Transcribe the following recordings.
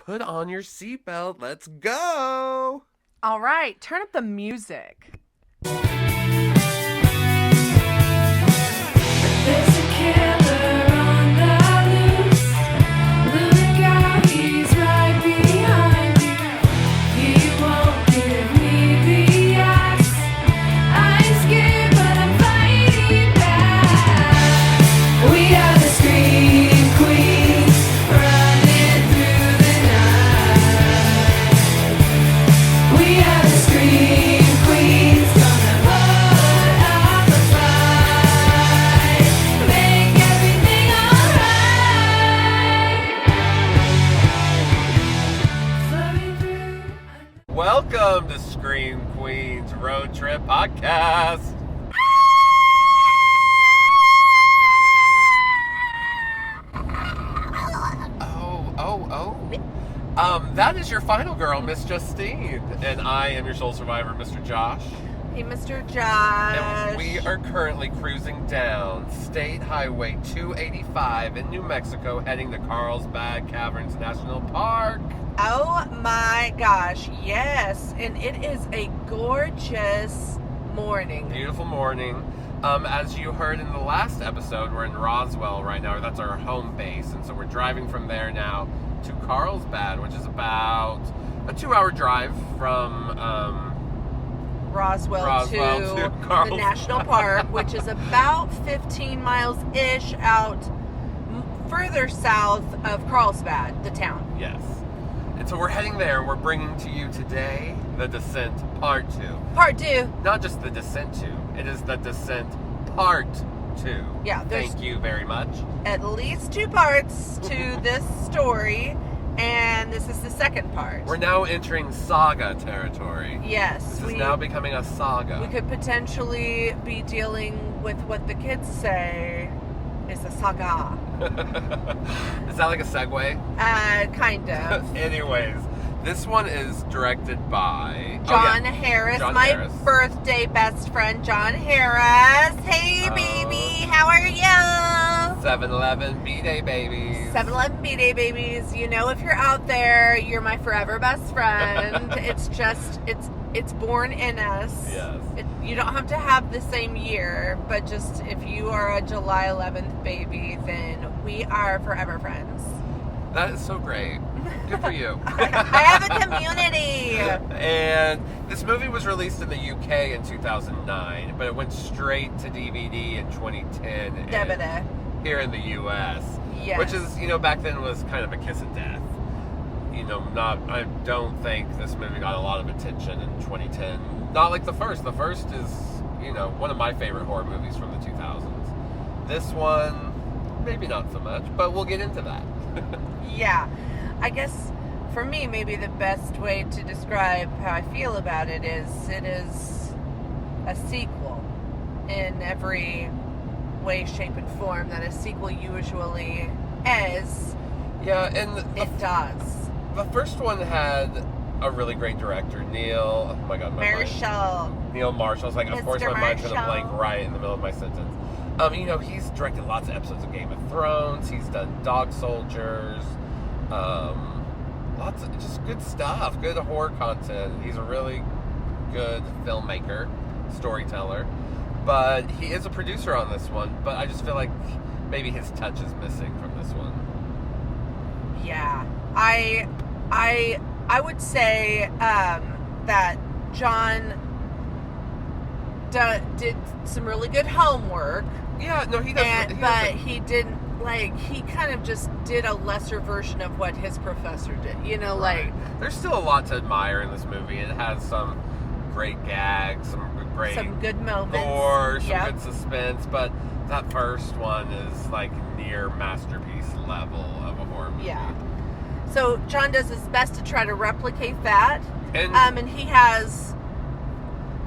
put on your seatbelt. Let's go. All right, turn up the music. There's a killer on the loose. Look out, he's right behind you. He won't give me the ass. I'm scared, but I'm fighting back. We are the Scream Queens, running through the night. We are the Scream Queens, gonna put up a fight, make everything alright. Flowing through. Welcome to Scream Queens Road Trip Podcast. That is your final girl, Miss Justine. And I am your sole survivor, Mr. Josh. Hey, Mr. Josh. And we are currently cruising down State Highway 285 in New Mexico, heading to Carlsbad Caverns National Park. Oh my gosh, yes. And it is a gorgeous morning. Beautiful morning. As you heard in the last episode, we're in Roswell right now. That's our home base. And so we're driving from there now to Carlsbad, which is about a 2-hour drive from Roswell to the Carlsbad. National Park, which is about 15 miles-ish out further south of Carlsbad, the town. Yes. And so we're heading there. We're bringing to you today the Descent Part 2. Part 2. Not just the Descent 2. It is the Descent Part 2. Yeah, there's Thank you very much. at least 2 parts to this story, and this is the second part. We're now entering saga territory. Yes. This is now becoming a saga. We could potentially be dealing with what the kids say is a saga. Is that like a segue? Kind of. Anyways, this one is directed by John Harris, John my Harris. birthday best friend, John Harris. Hey, baby, how are you? 7-Eleven B-Day babies. 7-Eleven B-Day babies. You know, if you're out there, you're my forever best friend. It's just, it's born in us. Yes. You don't have to have the same year, but just if you are a July 11th baby, then we are forever friends. That is so great. Good for you. I have a community. And this movie was released in the UK in 2009, but it went straight to DVD in 2010. Debita. Here in the US. Yes. Which is, back then was kind of a kiss of death. I don't think this movie got a lot of attention in 2010. Not like the first. The first is, one of my favorite horror movies from the 2000s. This one, maybe not so much, but we'll get into that. Yeah. I guess for me, maybe the best way to describe how I feel about it is a sequel in every way, shape, and form that a sequel usually is. Yeah, and It does. the first one had a really great director, Neil. Oh my God, Neil Marshall. It's like, of course, Mr. my mind's gonna Marshall. blank right in the middle of my sentence. He's directed lots of episodes of Game of Thrones. He's done Dog Soldiers. Lots of just good stuff, good horror content. He's a really good filmmaker, storyteller. But he is a producer on this one. But I just feel like maybe his touch is missing from this one. Yeah. I would say that John did some really good homework. Yeah, no, he doesn't. But he didn't, he kind of just did a lesser version of what his professor did. Right. There's still a lot to admire in this movie. It has some great gags, some good moments, gore, some good suspense, but that first one is near masterpiece level of a horror movie. Yeah. So John does his best to try to replicate that. And he has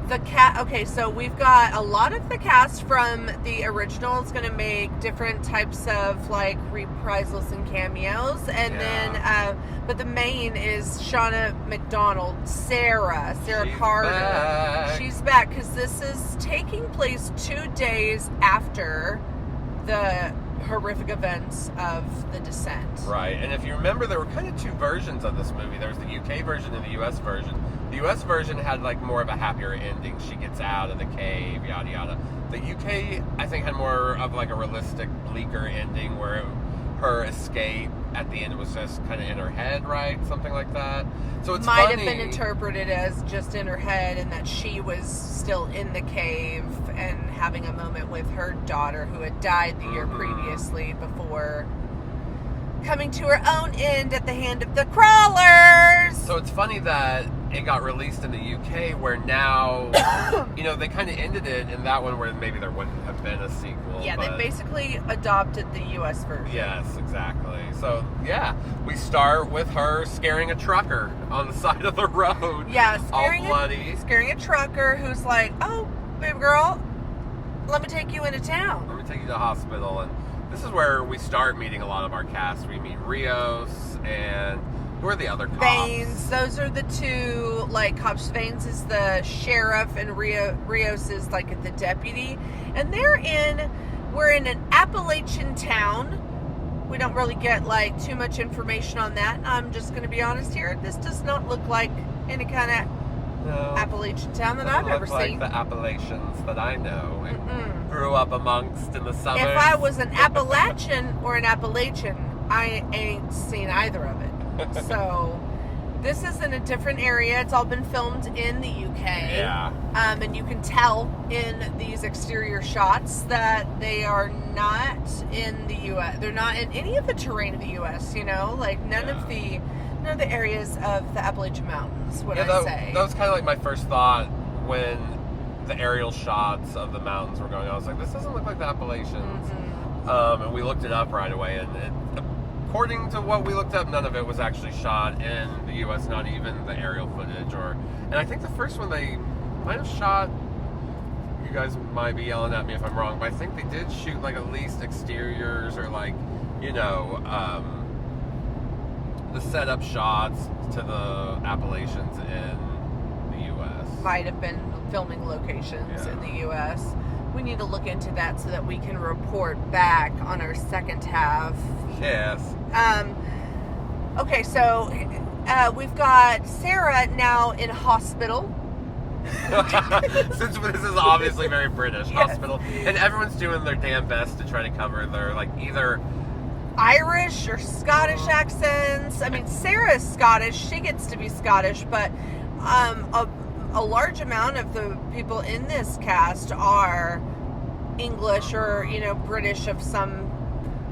the cast. Okay, so we've got a lot of the cast from the original is going to make different types of reprisals and cameos, and then but the main is Shauna McDonald, Sarah She's Carter. back. She's back because this is taking place 2 days after the horrific events of the descent. Right, and if you remember, there were kind of two versions of this movie. There was the UK version and the US version. The US version had like more of a happier ending. She gets out of the cave, yada yada. The UK, I think, had more of like a realistic, bleaker ending where her escape at the end was just kind of in her head, right? Something like that. So it's Might funny. have been interpreted as just in her head, and that she was still in the cave and having a moment with her daughter who had died the year previously before coming to her own end at the hand of the crawlers. So it's funny that it got released in the UK, where now, you know, they kind of ended it in that one where maybe there wouldn't have been a sequel. Yeah, but they basically adopted the US version. Yes, exactly. So, yeah, we start with her scaring a trucker on the side of the road. Yeah, all bloody. scaring a trucker who's like, "Oh, baby girl, let me take you into town." Let me take you to the hospital. And this is where we start meeting a lot of our cast. We meet Rios and who are the other cops? Vanes, those are the two, like, cops. Vanes is the sheriff and Rios is, like, the deputy. And we're in an Appalachian town. We don't really get, like, too much information on that. I'm just going to be honest here. This does not look like any kind of Appalachian town that I've ever like seen. the Appalachians that I know and grew up amongst in the suburbs. If I was an Appalachian or an Appalachian, I ain't seen either of it. So, this is in a different area. It's all been filmed in the UK. Yeah. And you can tell in these exterior shots that they are not in the US. They're not in any of the terrain of the US, you know? Like, none of the areas of the Appalachian Mountains, would I say. That was kind of like my first thought when the aerial shots of the mountains were going on. I was like, this doesn't look like the Appalachians. And we looked it up right away, and according to what we looked up, none of it was actually shot in the U.S., not even the aerial footage. And I think the first one they might have shot, you guys might be yelling at me if I'm wrong, but I think they did shoot like at least exteriors or like, you know, the setup shots to the Appalachians in the U.S. Might have been filming locations in the U.S. We need to look into that so that we can report back on our second half. Yes. Okay, so we've got Sarah now in hospital. Since this is obviously very British hospital, and everyone's doing their damn best to try to cover their, like, either Irish or Scottish accents. I mean, Sarah is Scottish. She gets to be Scottish, but a large amount of the people in this cast are English or, you know, British of some,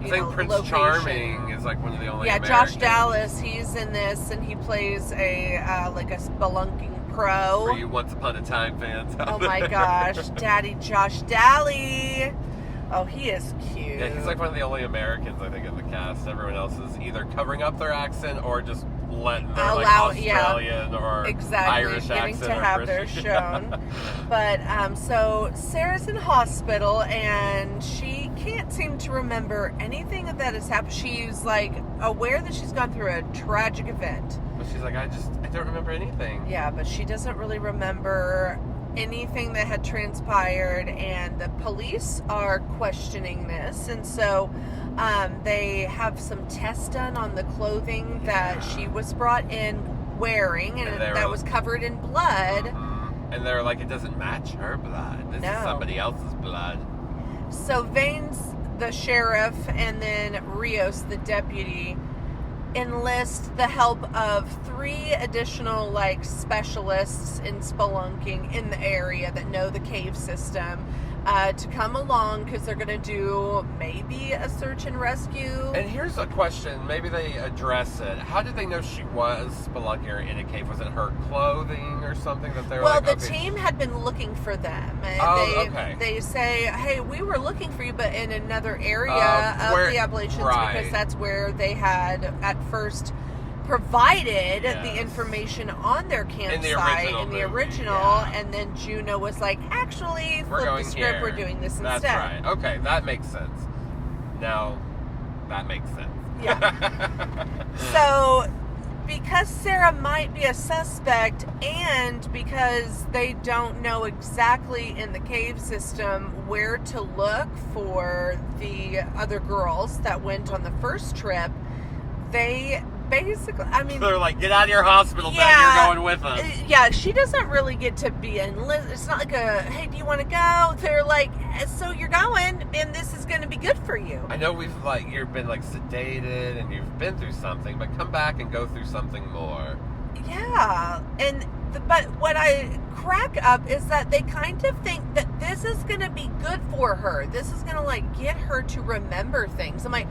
I think Prince location. Charming is like one of the only Americans. Josh Dallas, he's in this, and he plays a like a spelunking pro. For you Once Upon a Time fans out Oh my there. gosh, Daddy Josh Daly. Oh, he is cute. Yeah, he's like one of the only Americans, I think, in the cast. Everyone else is either covering up their accent or just letting their like Australian or Irish getting accent to or have theirs British. shown. But so Sarah's in hospital and she can't seem to remember anything that has happened. She's like aware that she's gone through a tragic event. But she's like, I don't remember anything. Yeah, but she doesn't really remember anything that had transpired, and the police are questioning this, and so they have some tests done on the clothing that she was brought in wearing, and that was covered in blood. And they're like, it doesn't match her blood. This is somebody else's blood. So Vane's the sheriff, and then Rios, the deputy, enlist the help of 3 additional like specialists in spelunking in the area that know the cave system to come along because they're going to do maybe a search and rescue. And here's a question, maybe they address it. How did they know she was spelunking in a cave? Was it her clothing or something that they were well, like, the team had been looking for them. Okay. They say, hey, we were looking for you, but in another area of the Appalachians, because that's where they had at first provided the information on their campsite in the original, and then Juno was like, actually, flip the script, here. we're doing this That's instead. right. Okay, that makes sense. Now, that makes sense. Yeah. So, because Sarah might be a suspect, and because they don't know exactly in the cave system where to look for the other girls that went on the first trip, they basically, I mean, They're like, get out of your hospital bed, you're going with us. Yeah, she doesn't really get to be enlisted. It's not like a, hey, do you want to go? They're like, so you're going, and this is going to be good for you. I know you've been like sedated and you've been through something, but come back and go through something more. Yeah, but what I crack up is that they kind of think that this is going to be good for her. This is going to like get her to remember things. I'm like,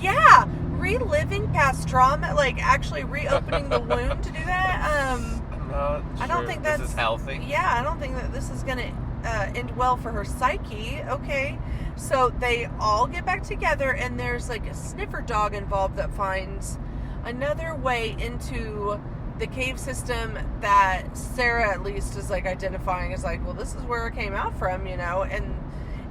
yeah, reliving past trauma, like actually reopening the wound to do that. I'm not sure I don't think this that's is healthy. Yeah, I don't think that this is going to end well for her psyche. Okay, so they all get back together, and there's like a sniffer dog involved that finds another way into the cave system that Sarah at least is like identifying as like, well, this is where it came out from, you know, and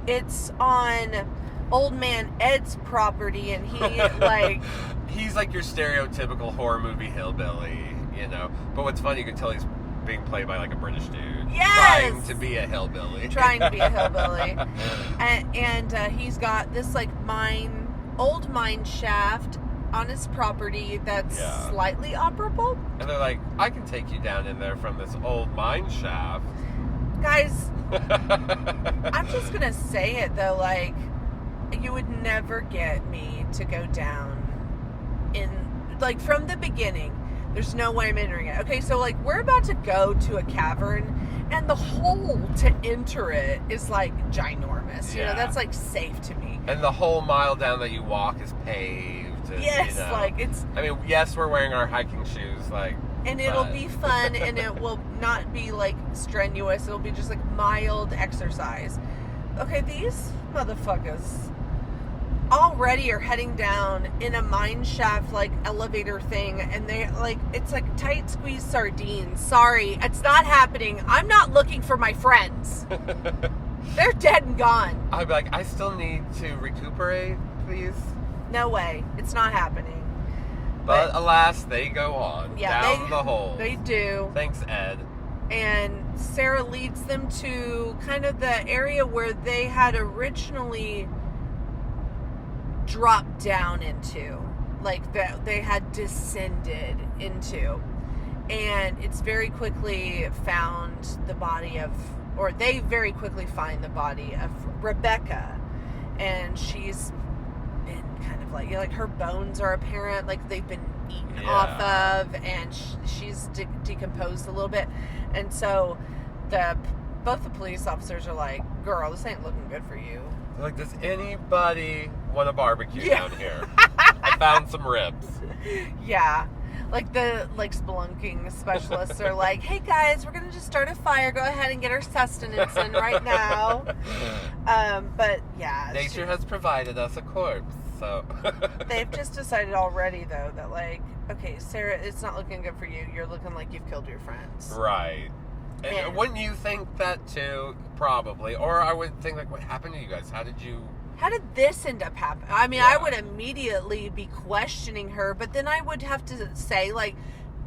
it's on old man Ed's property, and he like he's like your stereotypical horror movie hillbilly, you know. But what's funny, you can tell he's being played by like a British dude, trying to be a hillbilly. And he's got this like old mine shaft on his property that's slightly operable. And they're like, I can take you down in there from this old mine shaft. Guys, I'm just gonna say it though, like, you would never get me to go down in, like, from the beginning. There's no way I'm entering it. Okay, so like we're about to go to a cavern, and the hole to enter it is like ginormous. You know, that's like safe to me. And the whole mile down that you walk is paved. And, yes, you know, like it's. I mean, yes, we're wearing our hiking shoes, like. And it'll be fun, and it will not be like strenuous. It'll be just like mild exercise. Okay, these motherfuckers already are heading down in a mine shaft like elevator thing, and they like, it's like tight squeeze sardines. Sorry, it's not happening. I'm not looking for my friends. They're dead and gone. I'd be like, I still need to recuperate, please. No way, it's not happening. But alas, they go on down the hole. They do. Thanks, Ed. And Sarah leads them to kind of the area where they had originally dropped down into, like they had descended into, and it's very quickly found the body of, or they very quickly find the body of Rebecca, and she's been kind of like her bones are apparent, like they've been eaten off of, and she's decomposed a little bit, and so both the police officers are like, girl, this ain't looking good for you. They're like, does anybody want a barbecue down here? I found some ribs. Yeah. Like the spelunking specialists are like, hey guys, we're gonna just start a fire. Go ahead and get our sustenance in right now. But yeah, nature has provided us a corpse, so they've just decided already though that like, okay, Sarah, it's not looking good for you. You're looking like you've killed your friends. Right. And wouldn't you think that too? Probably. Or I would think like, what happened to you guys? How did this end up happening? I mean, I would immediately be questioning her, but then I would have to say like,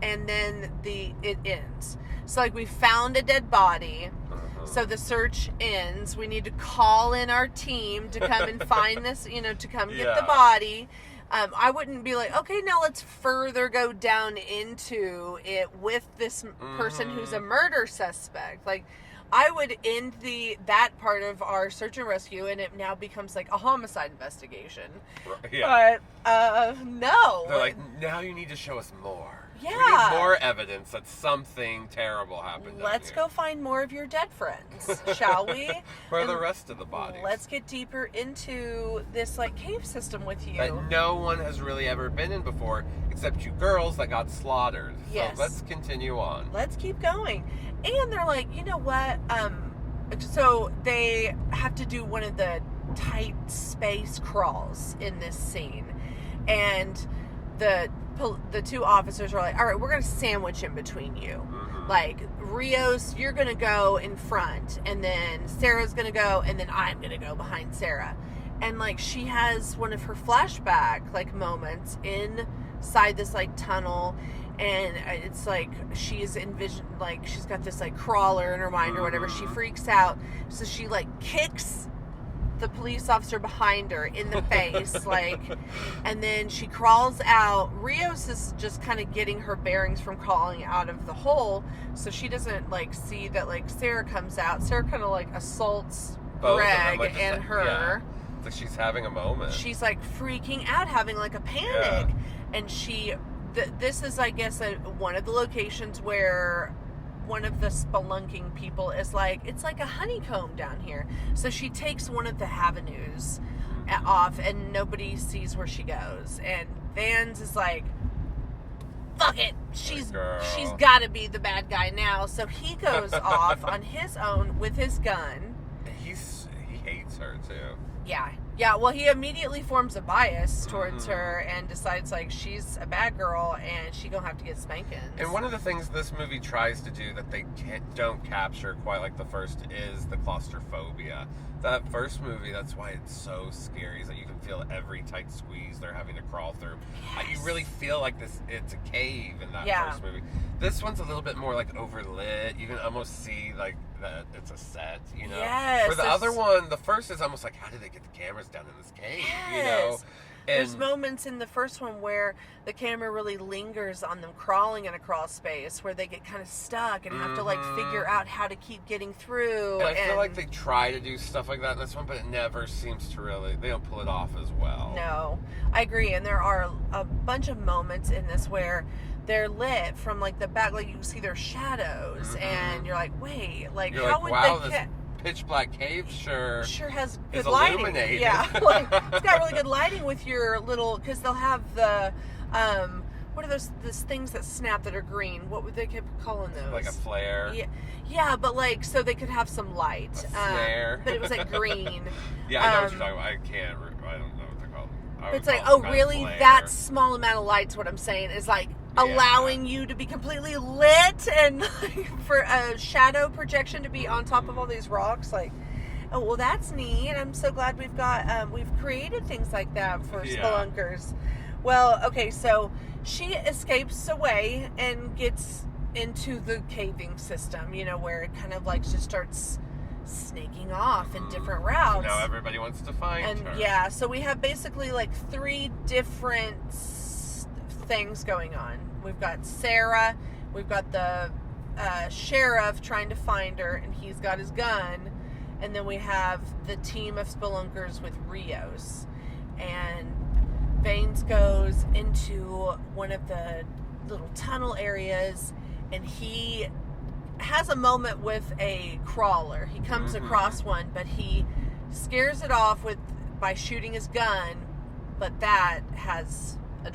and then it ends. So like, we found a dead body. So the search ends. We need to call in our team to come and find this, you know, to come get the body. I wouldn't be like, okay, now let's further go down into it with this person who's a murder suspect. Like, I would end that part of our search and rescue, and it now becomes like a homicide investigation. Yeah. But no. They're like, now you need to show us more. Yeah. We need more evidence that something terrible happened. Let's go find more of your dead friends, shall we? Where are the rest of the bodies? Let's get deeper into this like cave system with you. That no one has really ever been in before, except you girls that got slaughtered. Yes. So let's continue on. Let's keep going. And they're like, you know what? So they have to do one of the tight space crawls in this scene, and the two officers are like, all right, we're going to sandwich in between you. Like, Rios, you're going to go in front, and then Sarah's going to go, and then I'm going to go behind Sarah. And, like, she has one of her flashback, like, moments inside this, like, tunnel, and it's like she's like she's got this like crawler in her mind or whatever. She freaks out, so she like kicks the police officer behind her in the face, like, and then she crawls out. Rios is just kind of getting her bearings from crawling out of the hole, so she doesn't like see that like Sarah comes out. Sarah kind of like assaults Both of Greg them, like, and her. Yeah. It's like she's having a moment. She's like freaking out, having like a panic, and this is, I guess, one of the locations where one of the spelunking people is like, it's like a honeycomb down here. So she takes one of the avenues off, and nobody sees where she goes. And Vans is like, fuck it, she's got to be the bad guy now. So he goes off on his own with his gun. He hates her too. Yeah, well, he immediately forms a bias towards her and decides, like, she's a bad girl and she gonna have to get spankings. And one of the things this movie tries to do that they don't capture quite like the first is the claustrophobia. That first movie, that's why it's so scary, is that you can feel every tight squeeze they're having to crawl through. Yes. You really feel like it's a cave in that first movie. This one's a little bit more, like, overlit. You can almost see, like, that it's a set, you know? Yes. For the other one, the first is almost like, how did they get the cameras down in this cave, you know? There's moments in the first one where the camera really lingers on them crawling in a crawl space, where they get kind of stuck and have to like figure out how to keep getting through. And I feel like they try to do stuff like that in this one, but it never seems to really, they don't pull it off as well. No, I agree. And there are a bunch of moments in this where they're lit from like the back, like you can see their shadows, and you're like, wait, like you're how like, would wow, they this pitch black cave sure has good is lighting. illuminated. Yeah, like it's got really good lighting with your little, because they'll have the what are those things that snap that are green? What would they keep calling those? Like a flare. Yeah, but like so they could have some light. A snare. But it was like green. Yeah, I know what you're talking about. I don't know what they're called. It's like, oh really? That small amount of light's what I'm saying is like allowing you to be completely lit and like, for a shadow projection to be on top of all these rocks, like, oh well, that's neat. I'm so glad we've got we've created things like that for spelunkers. Well, okay, so she escapes away and gets into the caving system, you know, where it kind of like just starts snaking off in different routes. So now everybody wants to find her. Yeah, so we have basically like 3 different things going on. We've got Sarah, we've got the sheriff trying to find her, and he's got his gun, and then we have the team of spelunkers with Rios. And Baines goes into one of the little tunnel areas, and he has a moment with a crawler. He comes across one, but he scares it off by shooting his gun, but that has a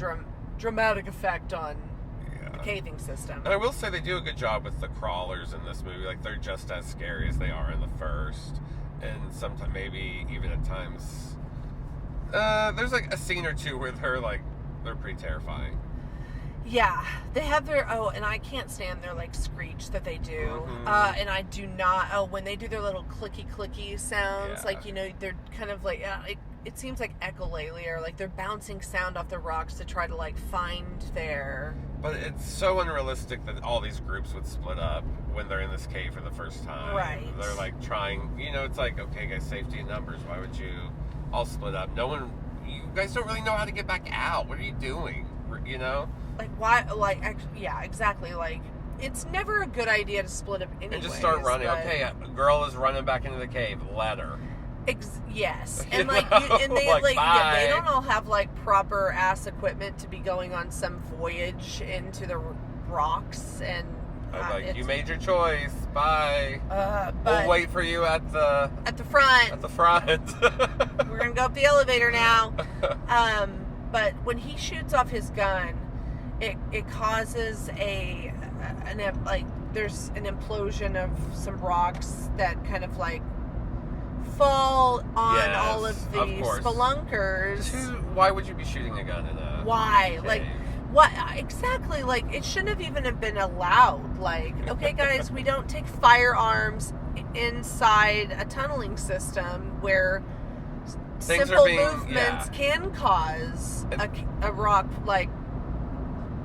dramatic effect on the caving system. And I will say they do a good job with the crawlers in this movie. Like, they're just as scary as they are in the first, and sometimes maybe even at times there's like a scene or two where they're pretty terrifying. Yeah, they have their, and I can't stand their, like, screech that they do. And I do not, when they do their little clicky sounds, like, you know, they're kind of like, it seems like echolale, or like they're bouncing sound off the rocks to try to, like, find their... But it's so unrealistic that all these groups would split up when they're in this cave for the first time. Right. They're, like, trying, you know, it's like, okay, guys, safety in numbers. Why would you all split up? You guys don't really know how to get back out. What are you doing? You know? Like, why, like, yeah, exactly, like, it's never a good idea to split up anyways. And just start running. Okay, a girl is running back into the cave. Let her. Yes. You And, like, know? and they, Like, bye. they don't all have, like, proper ass equipment to be going on some voyage into the rocks, and... I'm like, you made your choice. Bye. But We'll wait for you at the front. At the front. We're gonna go up the elevator now. But when he shoots off his gun, it causes there's an implosion of some rocks that kind of like fall on all of the spelunkers. Why would you be shooting a gun in a Why? cave? Like, what exactly? Like, it shouldn't have even have been allowed. Like, okay, guys, we don't take firearms inside a tunneling system where Things simple are being, movements can cause a rock, like,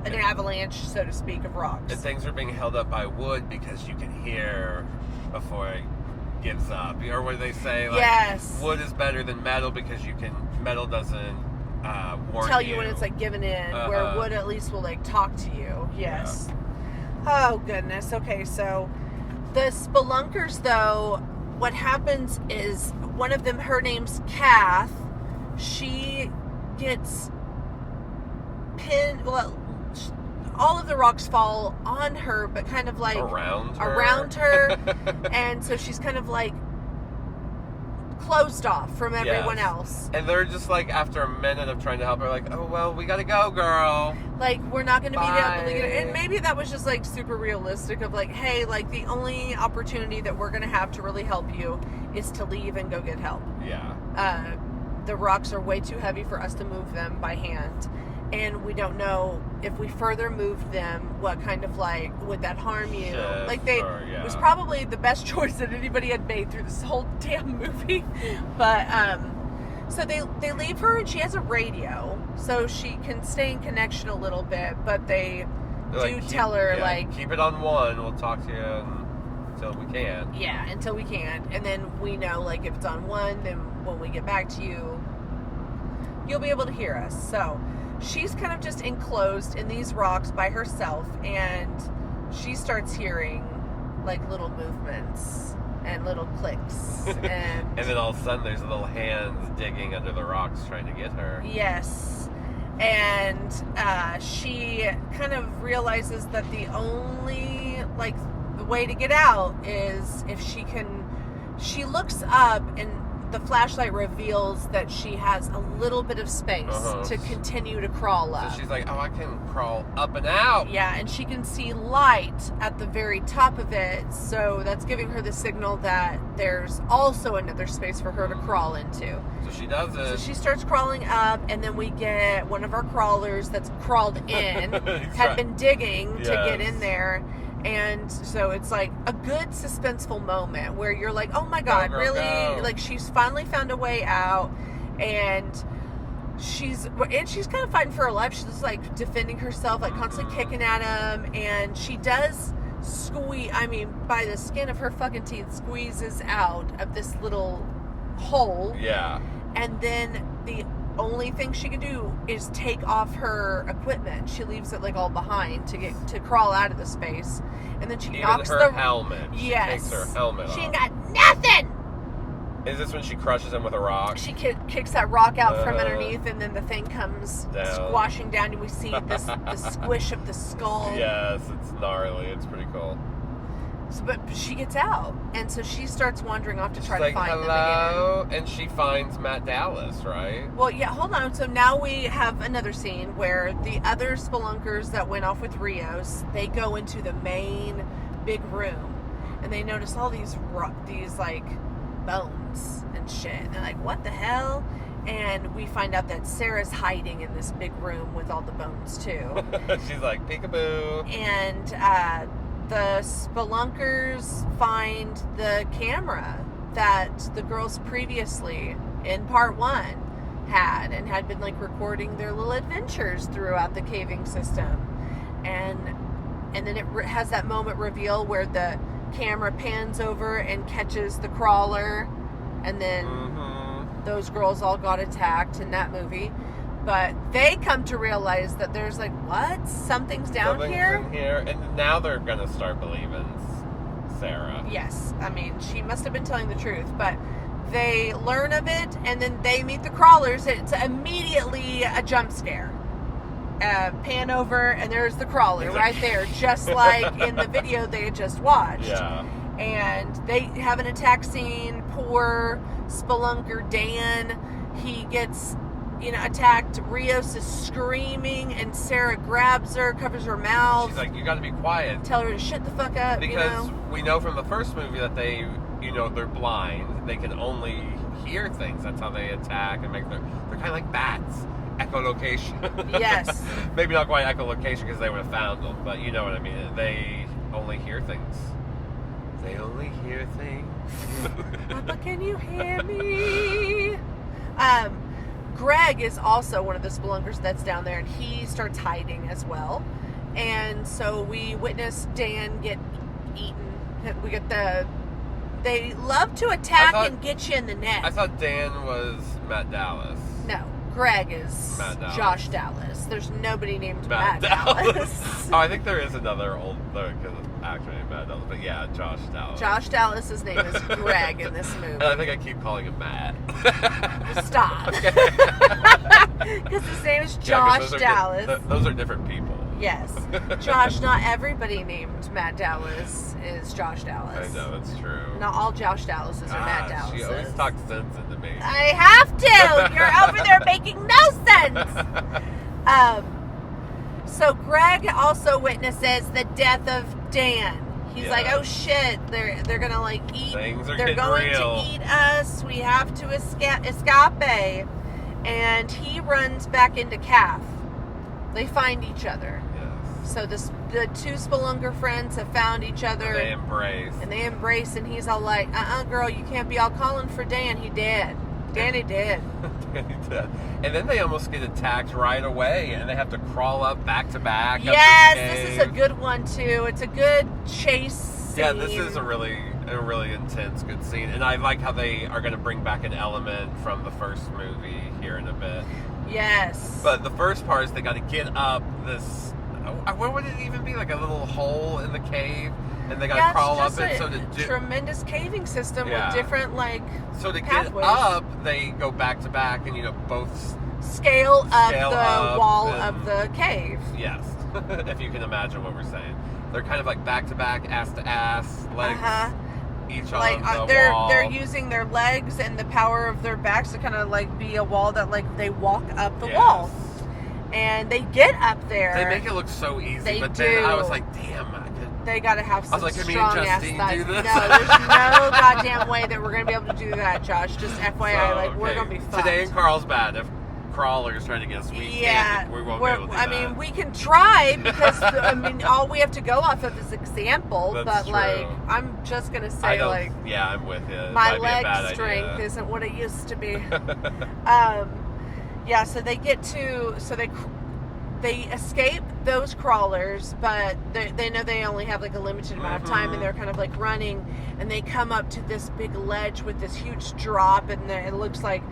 an avalanche, so to speak, of rocks. And things are being held up by wood because you can hear before it gives up. Or what do they say? Like, yes. Wood is better than metal because metal doesn't warn tell you when it's like giving in, where wood at least will like talk to you. Yes. Yeah. Oh goodness. Okay, so the spelunkers, though, what happens is one of them, her name's Kath, she gets pinned. Well, all of the rocks fall on her, but kind of like around her. And so she's kind of like closed off from everyone else. And they're just like, after a minute of trying to help her, like, oh, well, we gotta go, girl. Like, we're not gonna be able to get it. And maybe that was just like super realistic of like, hey, like the only opportunity that we're gonna have to really help you is to leave and go get help. Yeah. The rocks are way too heavy for us to move them by hand. And we don't know if we further moved them, what kind of like, would that harm you? Like it was probably the best choice that anybody had made through this whole damn movie. But, so they leave her and she has a radio so she can stay in connection a little bit, but they tell her like, keep it on one, we'll talk to you until we can. Yeah, until we can. And then we know like if it's on one, then when we get back to you, you'll be able to hear us. So she's kind of just enclosed in these rocks by herself, and she starts hearing like little movements and little clicks. And then all of a sudden there's little hands digging under the rocks trying to get her. Yes. And she kind of realizes that the only like the way to get out is if she looks up, and the flashlight reveals that she has a little bit of space to continue to crawl up. So she's like, oh, I can crawl up and out. Yeah, and she can see light at the very top of it, so that's giving her the signal that there's also another space for her to crawl into. So she does it. So she starts crawling up, and then we get one of our crawlers that's crawled in, had been digging to get in there. And so it's like a good suspenseful moment where you're like, oh my God, really? Go. Like she's finally found a way out, and she's kind of fighting for her life. She's just like defending herself, like constantly kicking at him, and she does by the skin of her fucking teeth, squeezes out of this little hole. Yeah. And then the only thing she can do is take off her equipment. She leaves it like all behind to crawl out of the space, and then she knocks her helmet. Yes, she takes her helmet off. She ain't got nothing. Is this when she crushes him with a rock? She kicks that rock out from underneath, and then the thing comes squashing down, and we see the squish of the skull. Yes, it's gnarly. It's pretty cool. So, but she gets out, and so she starts wandering off to try to find them again. And she finds Matt Dallas, right? Well, yeah, hold on. So now we have another scene where the other spelunkers that went off with Rios, they go into the main big room, and they notice all these like bones and shit. And they're like, what the hell? And we find out that Sarah's hiding in this big room with all the bones too. She's like, peekaboo. And the spelunkers find the camera that the girls previously in part 1 had been like recording their little adventures throughout the caving system, and then it has that moment reveal where the camera pans over and catches the crawler, and then those girls all got attacked in that movie. But they come to realize that there's like, what? Something's here? In here. And now they're going to start believing Sarah. Yes. I mean, she must have been telling the truth. But they learn of it, and then they meet the crawlers. It's immediately a jump scare. Pan over, and there's the crawler right there, just like in the video they had just watched. Yeah. And they have an attack scene. Poor spelunker Dan, he gets attacked. Rios is screaming, and Sarah grabs her, covers her mouth. She's like, you gotta be quiet. Tell her to shut the fuck up, Because we know from the first movie that they, they're blind. They can only hear things. That's how they attack and they're kind of like bats. Echolocation. Yes. Maybe not quite echolocation because they would have found them, but you know what I mean. They only hear things. They only hear things. Papa, can you hear me? Greg is also one of the spelunkers that's down there, and he starts hiding as well. And so we witness Dan get eaten. We get they love to attack and get you in the neck. I thought Dan was Matt Dallas. No, Greg is Josh Dallas. There's nobody named Matt Dallas. Oh, I think there is another old actor named Matt Dallas, but yeah, Josh Dallas. Josh Dallas's name is Greg in this movie. And I think I keep calling him Matt. Stop. Because his name is Josh Dallas. Those are different people. Yes. Josh, not everybody named Matt Dallas is Josh Dallas. I know, that's true. Not all Josh Dallases are Matt Dallases. She always talks sense into me. I have to! You're over there making no sense! So Greg also witnesses the death of Dan. He's like, oh shit, they're gonna like eat. Things are they're getting going real. to eat us. We have to escape. And he runs back into Calf. They find each other. Yes. So the two spelunker friends have found each other. And they embrace. And he's all like, girl, you can't be all calling for Dan. He did. Danny did. Danny did. And then they almost get attacked right away, and they have to crawl up back to back. Yes, this is a good one too. It's a good chase scene. Yeah, this is a really intense, good scene. And I like how they are going to bring back an element from the first movie here in a bit. Yes. But the first part is they got to get up this. What would it even be? Like a little hole in the cave, and they got to crawl up it. So to tremendous caving system with different So to pathways. Get up, they go back to back, and both scale up the wall of the cave. Yes, if you can imagine what we're saying. They're kind of like back to back, ass to ass, legs each on the wall. They're using their legs and the power of their backs to kind of like be a wall that like they walk up the wall. And they get up there. They make it look so easy, Then I was like, damn, they gotta have some strong ass thighs. Do this? No, there's no goddamn way that we're gonna be able to do that, Josh. Just FYI, we're gonna be fucked. Today in Carlsbad, if crawlers trying to get us, we won't be able to do that. We can try because all we have to go off of is example. That's but true. I'm just gonna say I'm with you. My leg strength isn't what it used to be. So they get to they escape those crawlers, but they know they only have like a limited amount of time, and they're kind of like running, and they come up to this big ledge with this huge drop, and it looks like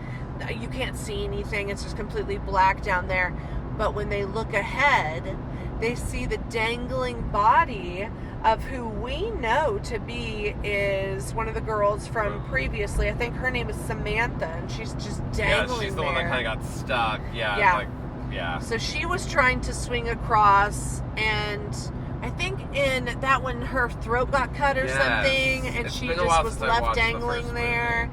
you can't see anything. It's just completely black down there. But when they look ahead, they see the dangling body of who we know to be is one of the girls from previously. I think her name is Samantha, and she's just dangling. Yeah, she's the one that kind of got stuck. So she was trying to swing across, and I think in that one her throat got cut or something, and she just was left dangling there.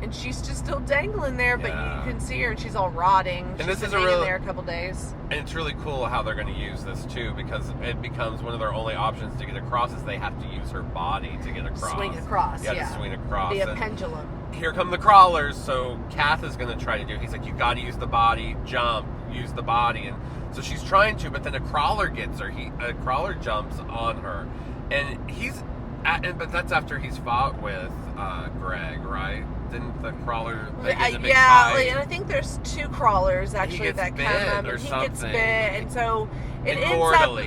And she's just still dangling there, but you can see her, and she's all rotting. She's been hanging there a couple days. And it's really cool how they're going to use this too, because it becomes one of their only options to get across is they have to use her body to get across. Swing across, to swing across. Be a pendulum. Here come the crawlers, so Kath is going to try to do it. He's like, you got to use the body, jump, use the body. And so she's trying to, but then a crawler gets her. A crawler jumps on her. And but that's after he's fought with Greg, right? Didn't the crawler they get in a big fight? And I think there's two crawlers actually that come up, and he gets bit, and so it ends up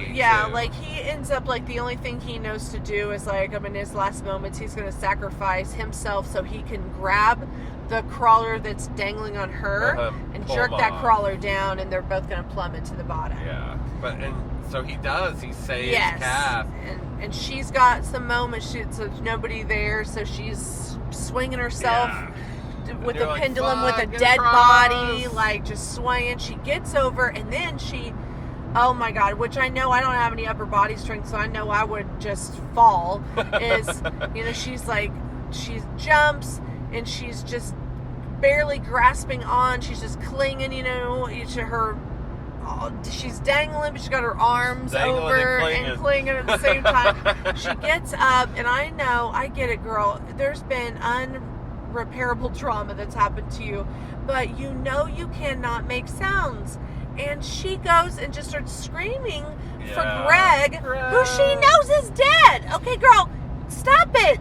he ends up like the only thing he knows to do is like in his last moments he's going to sacrifice himself so he can grab the crawler that's dangling on her and jerk that crawler down, and they're both going to plummet to the bottom. Yeah, so he does. He saves Kath. And she's got some moments. So there's nobody there, so she's swinging herself with a pendulum with a dead body, like just swinging. She gets over, and then oh my God, which I know I don't have any upper body strength, so I know I would just fall. She jumps, and she's just barely grasping on. She's just clinging, to her. She's dangling, but she's got her arms over and clinging at the same time. She gets up, and I get it, girl. There's been unrepairable trauma that's happened to you, but you cannot make sounds. And she goes and just starts screaming for Greg, who she knows is dead. Okay, girl, stop it.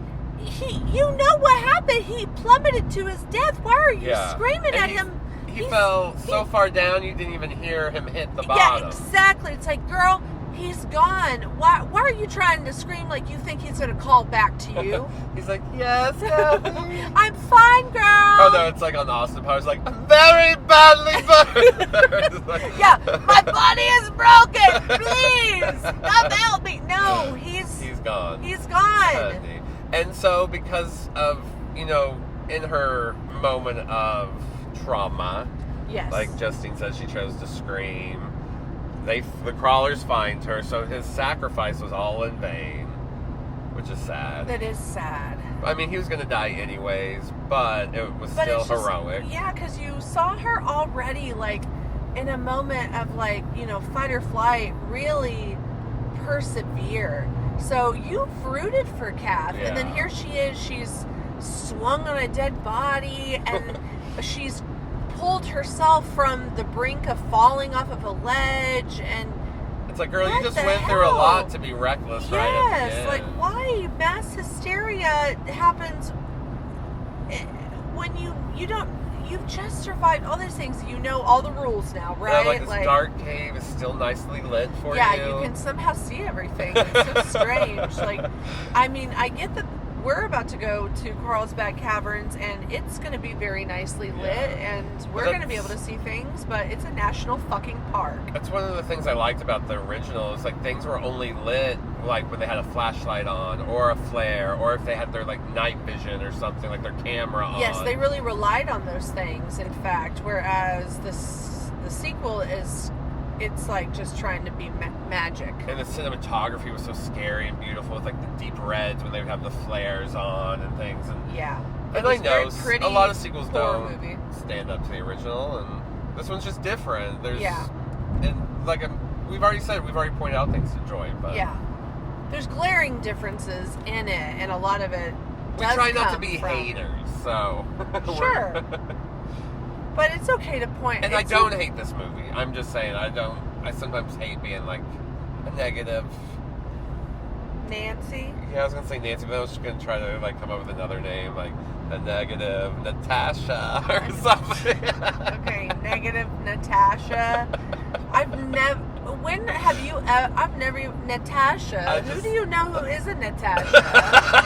you know what happened. He plummeted to his death. Why are you screaming And at him? He fell so far down you didn't even hear him hit the bottom. Yeah, exactly. It's like, girl, he's gone. Why are you trying to scream like you think he's going to call back to you? He's like, yes, Kathy. I'm fine, girl. Oh, no, it's like on Austin Powers, like, I'm very badly burned. Like, Yeah, my body is broken. Please, come help me. No, he's gone. He's gone. And so, because of, in her moment of trauma, Yes. like Justine says, she chose to scream. The crawlers find her, so his sacrifice was all in vain, which is sad. That is sad. I mean, he was going to die anyways, but it was still it's just- heroic. Yeah, because you saw her already, like, in a moment of, like, fight or flight, really persevere. So you've rooted for Kath, and then Yeah. here she is. She's swung on a dead body, and she's pulled herself from the brink of falling off of a ledge, and It's like, girl, you What just the went through a hell? lot to be reckless right at the yes, end. like why mass hysteria happens when you've just survived all these things. You know all the rules now, Yeah, right? like this dark cave is still nicely lit for yeah, you. you can somehow see everything. It's so strange. Like, I mean, I get that we're about to go to Carlsbad Caverns, and it's going to be very nicely lit, and we're going to be able to see things, but it's a national fucking park. That's one of the things I liked about the original. Is like things were only lit like when they had a flashlight on, or a flare, or if they had their like night vision or something, like their camera on. Yes, they really relied on those things, in fact, whereas the sequel it's like just trying to be magic. And the cinematography was so scary and beautiful with like the deep reds when they would have the flares on and things. And Yeah. and I know pretty a lot of sequels horror don't movie. stand up to the original, and this one's just different. There's Yeah. and like we've already pointed out things to enjoy, but Yeah. There's glaring differences in it, and a lot of it we does try not to come be from- haters, so Sure. But it's okay to point. And I it's don't hate this movie. I'm just saying I sometimes hate being like a negative. Nancy. Yeah, I was gonna say Nancy, but I was just gonna try to like come up with another name, like a negative Natasha or something. Okay, negative Natasha. I've never Natasha. Who do you know who is a Natasha?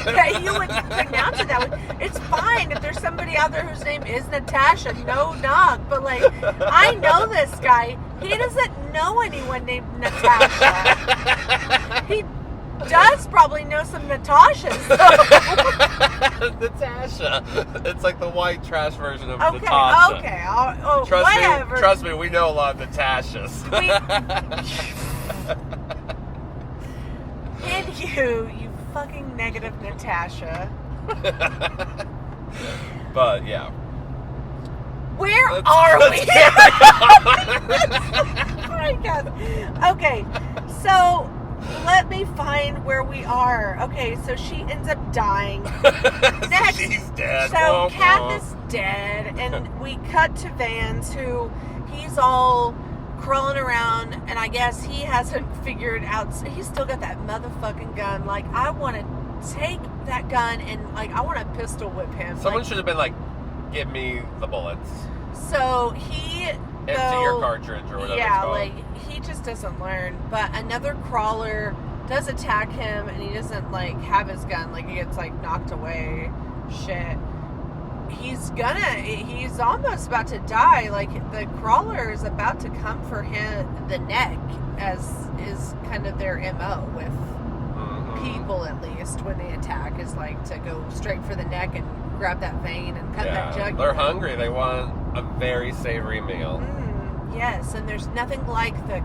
That you would pronounce it that way. It's fine if there's somebody out there whose name is Natasha. No knock, but like I know this guy. He doesn't know anyone named Natasha. He does probably know some Natashas. Natasha. It's like the white trash version of Okay, Natasha. okay. Whatever. Trust me, we know a lot of Natashas. And you fucking negative Natasha. But yeah. Where Let's- are let's we? get Oh my God. Okay, so let me find where we are. Okay, so she ends up dying. Next, She's dead. So Whoa, Kath whoa. is dead, and we cut to Vance, who he's all crawling around, and I guess he hasn't figured out. He's still got that motherfucking gun. Like, I want to take that gun and like I want to pistol whip him. Someone Like, should have been like, give me the bullets. so he Empty your cartridge or whatever yeah, it's called. like he just doesn't learn. But another crawler does attack him, and he doesn't like have his gun. Like he gets like knocked away. Shit. He's almost about to die. Like the crawler is about to come for him, the neck, as is kind of their MO with people, at least when they attack, is like to go straight for the neck and grab that vein and cut that jugular. They're hungry. They want a very savory meal. Yes, and there's nothing like the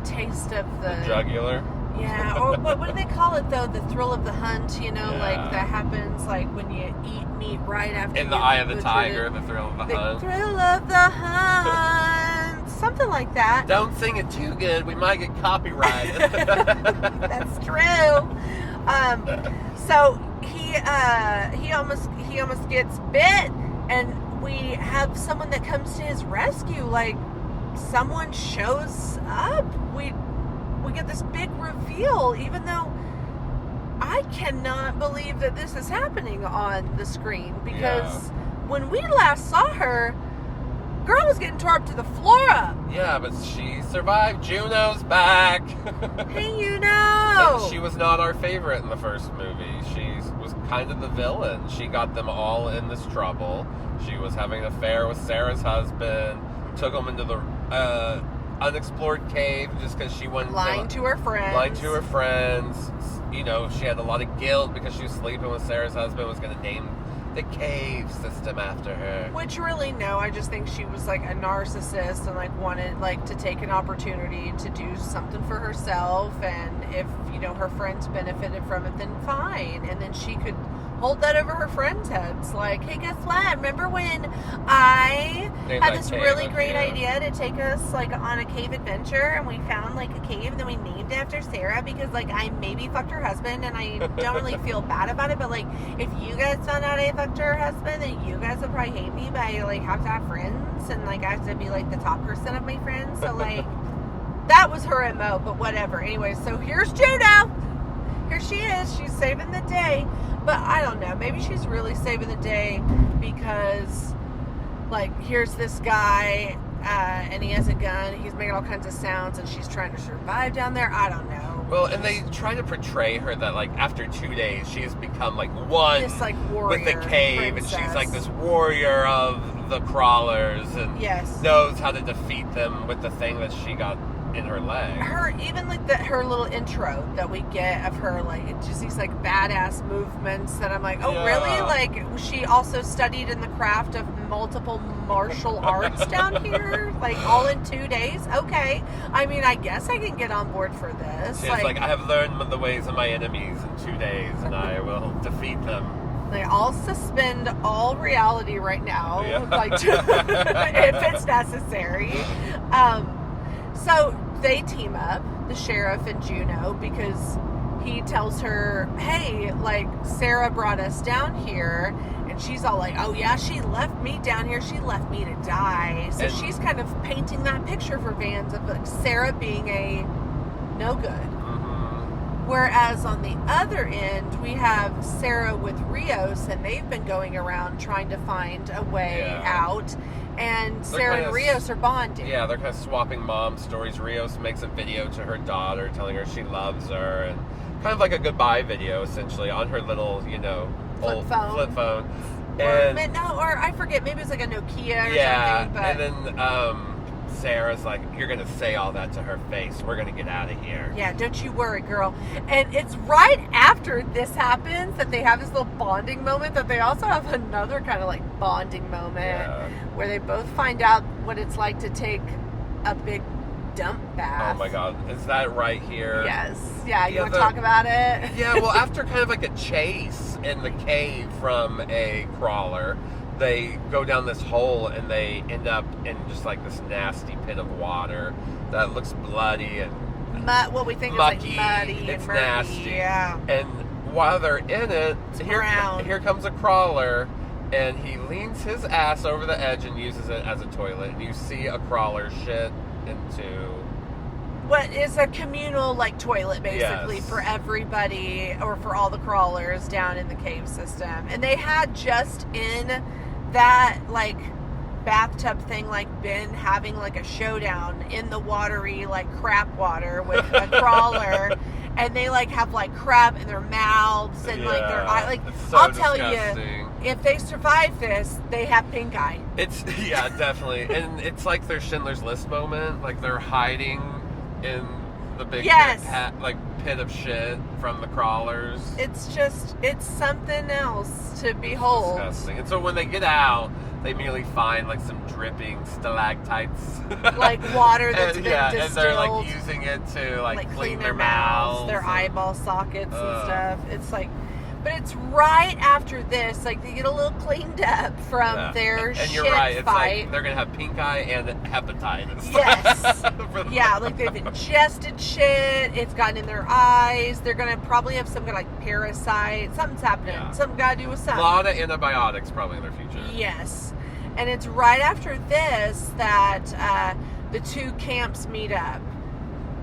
taste of The jugular. yeah, or what do they call it though? The thrill of the hunt, like that happens like when you eat meat right after In the you eye of the go through tiger, the thrill of the the hunt. thrill of the hunt, something like that. Don't sing it too good. We might get copyrighted. That's true. So he almost gets bit, and we have someone that comes to his rescue. Like someone shows up. We get this big reveal, even though I I cannot believe that this is happening on the screen because when we last saw her, girl was getting tore up to the floor up. Yeah, but she survived. Juno's back. Hey, you And know. she was not our favorite in the first movie. She was kind of the villain. She got them all in this trouble. She was having an affair with Sarah's husband, took them into the unexplored cave just because she wanted Lying to her friends. Lying to her friends. You know, she had a lot of guilt because she was sleeping with Sarah's husband, was going to name the cave system after her. Which really, no, I just think she was like a narcissist and like wanted like to take an opportunity to do something for herself, and if, you know, her friends benefited from it, then fine. And then she could hold that over her friends' heads, like, hey, guess what? Remember when I had this really great idea to take us like on a cave adventure, and we found like a cave, and then we named it after Sarah because like I maybe fucked her husband, and I don't really feel bad about it, but like if you guys found out I fucked her husband, then you guys would probably hate me, but I like have to have friends, and like I have to be like the top person of my friends, so like that was her MO, but whatever. Anyway, so here's Juno. Here she is. She's saving the day. But I don't know. Maybe she's really saving the day because, like, here's this guy, and he has a gun. He's making all kinds of sounds, and she's trying to survive down there. I don't know. Well, and they try to portray her that, like, after 2 days, she has become, like, one This, like, warrior with the cave, princess. and she's, like, this warrior of the crawlers, and Yes. knows how to defeat them with the thing that she got in her leg. Her, even like her little intro that we get of her, like just these like badass movements that I'm like, oh Yeah. really? Like she also studied in the craft of multiple martial arts down here, like all in 2 days. Okay, I mean, I guess I can get on board for this. She's like, I have learned the ways of my enemies in 2 days, and I will defeat them. I'll suspend all reality right now, Yeah. like if it's necessary. So they team up, the sheriff and Juno, because he tells her, hey, like, Sarah brought us down here, and she's all like, oh yeah, she left me down here, she left me to die. So And- she's kind of painting that picture for Vans of like Sarah being a no good. Mm-hmm. Whereas on the other end, we have Sarah with Rios, and they've been going around trying to find a way out. And Sarah and Rios are bonding. Yeah, they're kind of swapping mom stories. Rios makes a video to her daughter telling her she loves her, and kind of like a goodbye video, essentially, on her little, you know, Flip phone. flip phone. Or I forget, maybe it's like a Nokia or something. But and then Sarah's like, you're going to say all that to her face. We're going to get out of here. yeah, don't you worry, girl. And it's right after this happens that they have this little bonding moment, that they also have another kind of like bonding moment where they both find out what it's like to take a big dump bath. Oh my God. Is that right here? Yes. Yeah, you Yeah, want to talk about it? Yeah, well, after kind of like a chase in the cave from a crawler, they go down this hole and they end up in just like this nasty pit of water that looks bloody and What we think mucky. is like muddy It's and murky. nasty. Yeah. And while they're in it, brown. here comes a crawler, and he leans his ass over the edge and uses it as a toilet. And you see a crawler shit into What is a communal like toilet basically Yes. for everybody, or for all the crawlers down in the cave system. And they had just in that like bathtub thing like been having like a showdown in the watery like crap water with a crawler, and they like have like crap in their mouths and like their eye, like it's so I'll tell you, disgusting. if they survive this, they have pink eye. It's definitely, and it's like their Schindler's List moment, like they're hiding in the big pit of shit from the crawlers. It's something else to behold. Disgusting. And so when they get out, they immediately find like some dripping stalactites, Like water that's and, been and distilled. they're like using it to like clean their mouths, their and- eyeball sockets and stuff. It's like, but it's right after this, like they get a little cleaned up from their and shit you're right. It's fight. like they're gonna have pink eye and hepatitis. Yes. For the- Yeah, like they've ingested shit. It's gotten in their eyes. They're gonna probably have some kind of like parasite. Something's happening. Yeah. Something gotta do with A something. lot of antibiotics probably in their future. Yes. And it's right after this that the two camps meet up.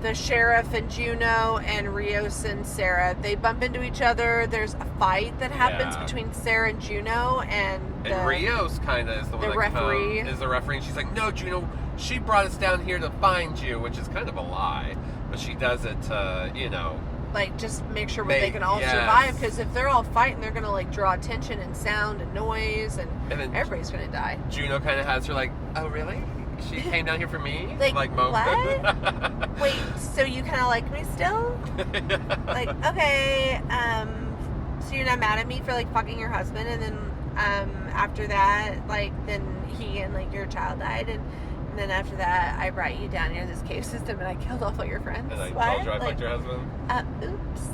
the sheriff and Juno and Rios and Sarah, they bump into each other. There's a fight that happens Yeah. between Sarah and Juno, and Rios kind of is the one that referee. is the referee. And she's like, no, Juno, she brought us down here to find you, which is kind of a lie. But she does it to, like, just make sure they can all yes. survive, because if they're all fighting, they're going to, like, draw attention and sound and noise, and then everybody's going to die. Juno kind of has her like, oh, really? She came down here for me? Like moment. what? Wait, so you kind of like me still? Like, okay, so you're not mad at me for, like, fucking your husband, and then, after that, like, then he and, like, your child died, and then after that, I brought you down here to this cave system, and I killed all your friends. And I What? told you I fucked your husband? Oops.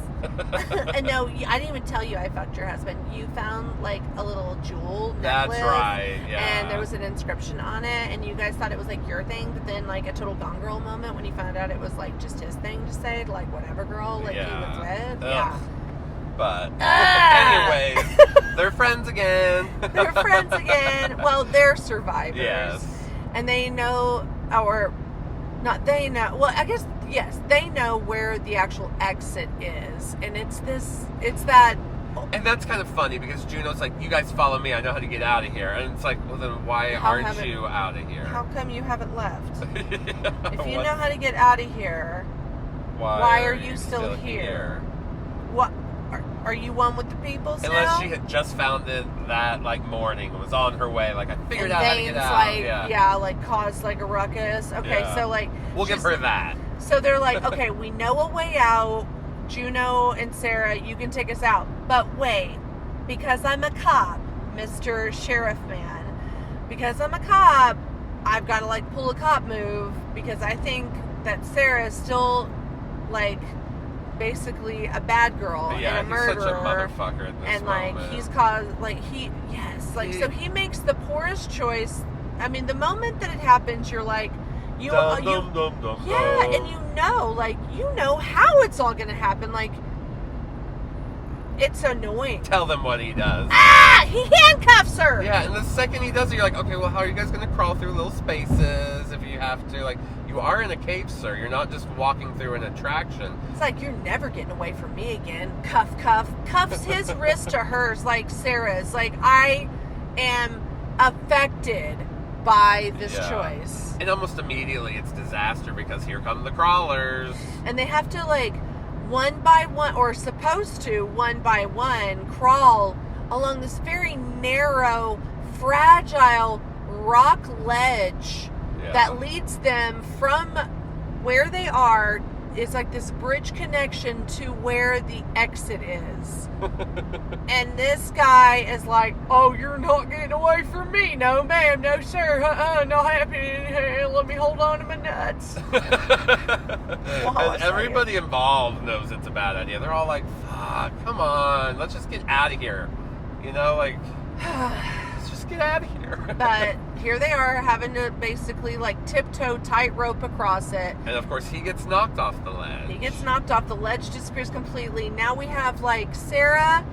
And no, I didn't even tell you I fucked your husband. You found, like, a little jewel necklace. That's right, yeah. And there was an inscription on it, and you guys thought it was, like, your thing, but then, like, a total gone girl moment when you found out it was, like, just his thing to say, like, whatever girl, like, he was with. Ugh. Yeah. But, Ah! anyways, they're friends again. They're friends again. Well, they're survivors. Yes. And they know, or not they know, well, I guess, yes, they know where the actual exit is. And it's that. And that's kind of funny because Juno's like, you guys follow me, I know how to get out of here. And it's like, well, then why aren't you out of here? How come you haven't left? Yeah, If you know how to get out of here, why are you still here? What? Are you one with the people still? Unless she had just found it that, like, morning and was on her way, like, I figured and out how to get Dane's, out. like, yeah, like, caused, like, a ruckus. Okay, Yeah. so, like, we'll give her that. so they're like, okay, we know a way out. Juno and Sarah, you can take us out. But wait, because I'm a cop, Mr. Sheriff Man, because I'm a cop, I've got to, like, pull a cop move, because I think that Sarah is still, like, basically a bad girl Yeah, and a he's murderer. such a motherfucker in this And, like, moment. he's caused, like, so he makes the poorest choice. I mean, the moment that it happens, you're like, yeah, and you know how it's all gonna happen. Like, it's annoying. Tell them what he does. He handcuffs her. Yeah, and the second he does it, you're like, okay, well, how are you guys going to crawl through little spaces if you have to? Like, you are in a cave, sir. You're not just walking through an attraction. It's like, you're never getting away from me again. Cuffs his wrist to hers, like Sarah's. Like, I am affected by this choice. And almost immediately it's disaster because here come the crawlers. And they have to, like, one by one, or supposed to one by one, crawl along this very narrow, fragile rock ledge that leads them from where they are. It's like this bridge connection to where the exit is. And this guy is like, oh, you're not getting away from me. No, ma'am. No, sir. Not happening. Let me hold on to my nuts. And everybody involved knows it's a bad idea. They're all like, fuck, come on. Let's just get out of here. You know, like, let's just get out of here. But here they are having to basically, like, tiptoe tightrope across it. And of course he gets knocked off the ledge. He gets knocked off. The ledge disappears completely. Now we have, like, Sarah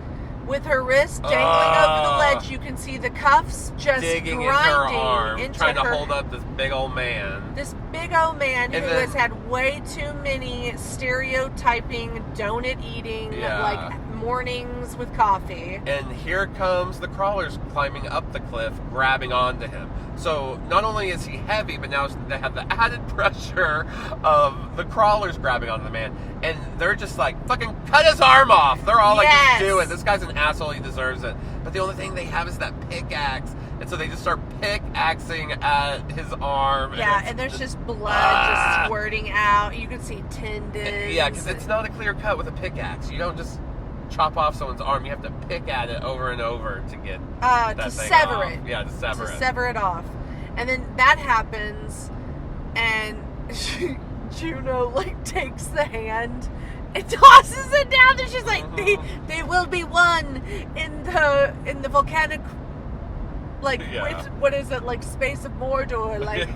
with her wrist dangling over the ledge. You can see the cuffs just digging grinding into her arm, into trying to her, hold up this big old man. This big old man who And then- has had way too many stereotyping, donut eating, like, mornings with coffee. And here comes the crawlers climbing up the cliff, grabbing onto him. So not only is he heavy, but now they have the added pressure of the crawlers grabbing onto the man. And they're just like, fucking cut his arm off. They're all like, just do it. This guy's an asshole. He deserves it. But the only thing they have is that pickaxe. And so they just start pickaxing at his arm. Yeah, and there's just blood just squirting out. You can see tendons. Yeah, because it's not a clear cut with a pickaxe. You don't just chop off someone's arm. You have to pick at it over and over to get that to thing sever off. it. Yeah, to sever it. Sever it off. And then that happens, and Juno, like, takes the hand and tosses it down, and she's like, they will be one in the volcanic, like, what is it, like, space of Mordor, like.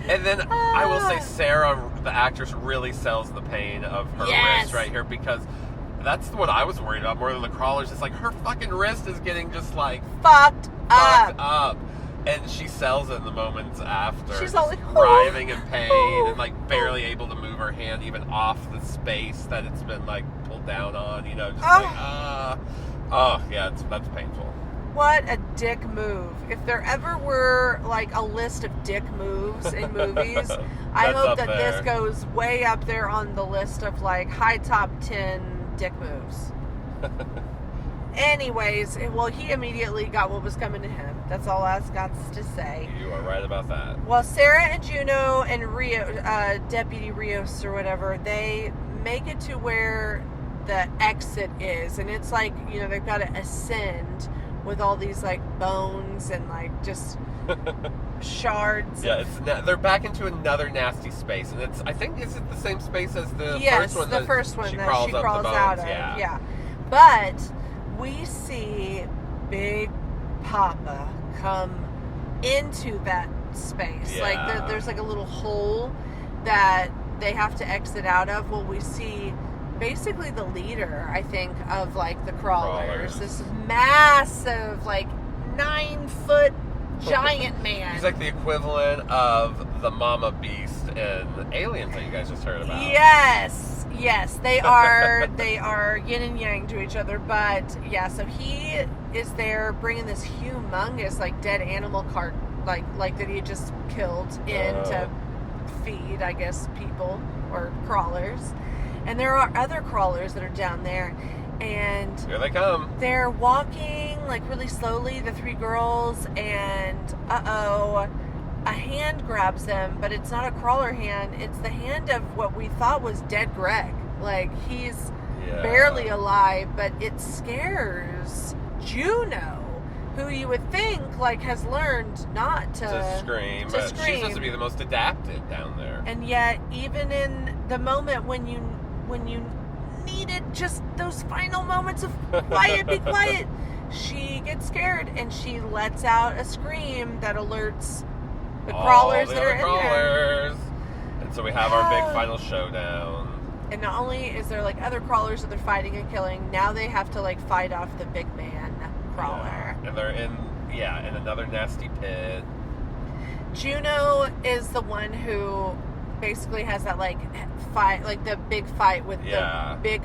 And then I will say Sarah, the actress, really sells the pain of her wrist right here, because that's what I was worried about more than the crawlers. It's like her fucking wrist is getting just, like, fucked up. And she sells it in the moments after. She's all like, writhing in pain and, like, barely barely able to move her hand even off the space that it's been like pulled down on. You know, just that's painful. What a dick move. If there ever were like a list of dick moves in movies, I hope that this goes way up there on the list of like high top 10 dick moves. Anyways, well, he immediately got what was coming to him. That's all I've got to say. You are right about that. Well, Sarah and Juno and Deputy Rios or whatever, they make it to where the exit is. And it's like, you know, they've got to ascend with all these like bones and like just shards. Yeah, they're back into another nasty space, and I think is it the same space as the first one? The first one she that crawls she up crawls the bones. out of. Yeah, but we see Big Papa come into that space. Yeah. Like there's like a little hole that they have to exit out of. Well, we see basically the leader, I think, of like the crawlers. This massive, like 9-foot giant man. He's like the equivalent of the mama beast in Aliens that you guys just heard about. Yes, they are. They are yin and yang to each other. But yeah, so he is there bringing this humongous, like dead animal cart, like that he just killed in to feed, I guess, people or crawlers. And there are other crawlers that are down there, and here they come. They're walking like really slowly, the three girls, and a hand grabs them, but it's not a crawler hand. It's the hand of what we thought was dead Greg. Like he's barely alive, but it scares Juno, who you would think like has learned not to scream. She's supposed to be the most adapted down there. And yet, even in the moment when you needed just those final moments of quiet, be quiet, she gets scared and she lets out a scream that alerts the crawlers that are in there. And so we have our big final showdown. And not only is there like other crawlers that they're fighting and killing, now they have to like fight off the big man crawler. Yeah. And they're in another nasty pit. Juno is the one who basically has that like fight, like the big fight with the big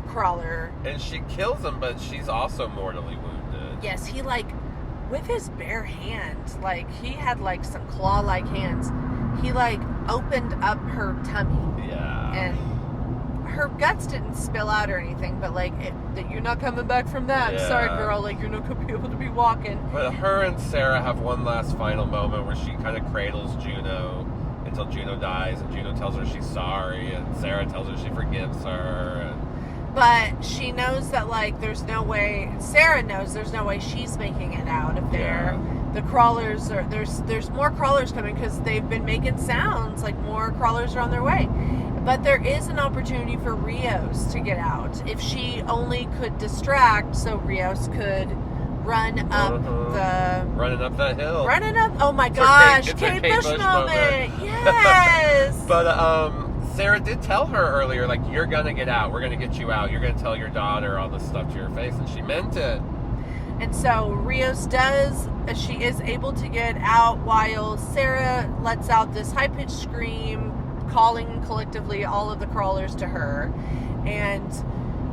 crawler. And she kills him, but she's also mortally wounded. Yes, he like with his bare hand, like he had like some claw-like hands. He like opened up her tummy. Yeah. And her guts didn't spill out or anything, but like that you're not coming back from that. Yeah. Sorry, girl. Like you're not gonna be able to be walking. But her and Sarah have one last final moment where she kind of cradles Juno until Juno dies, and Juno tells her she's sorry, and Sarah tells her she forgives her. But she knows that like there's no way. Sarah knows there's no way she's making it out of there. Yeah. The crawlers are there's more crawlers coming because they've been making sounds like more crawlers are on their way. But there is an opportunity for Rios to get out if she only could distract, so Rios could run up running up that hill. Oh my gosh, Kate Kate Bush Bush moment. Yes. But Sarah did tell her earlier, like, you're gonna get out. We're gonna get you out. You're gonna tell your daughter all this stuff to your face, and she meant it. And so Rios does. She is able to get out while Sarah lets out this high-pitched scream, calling collectively all of the crawlers to her. And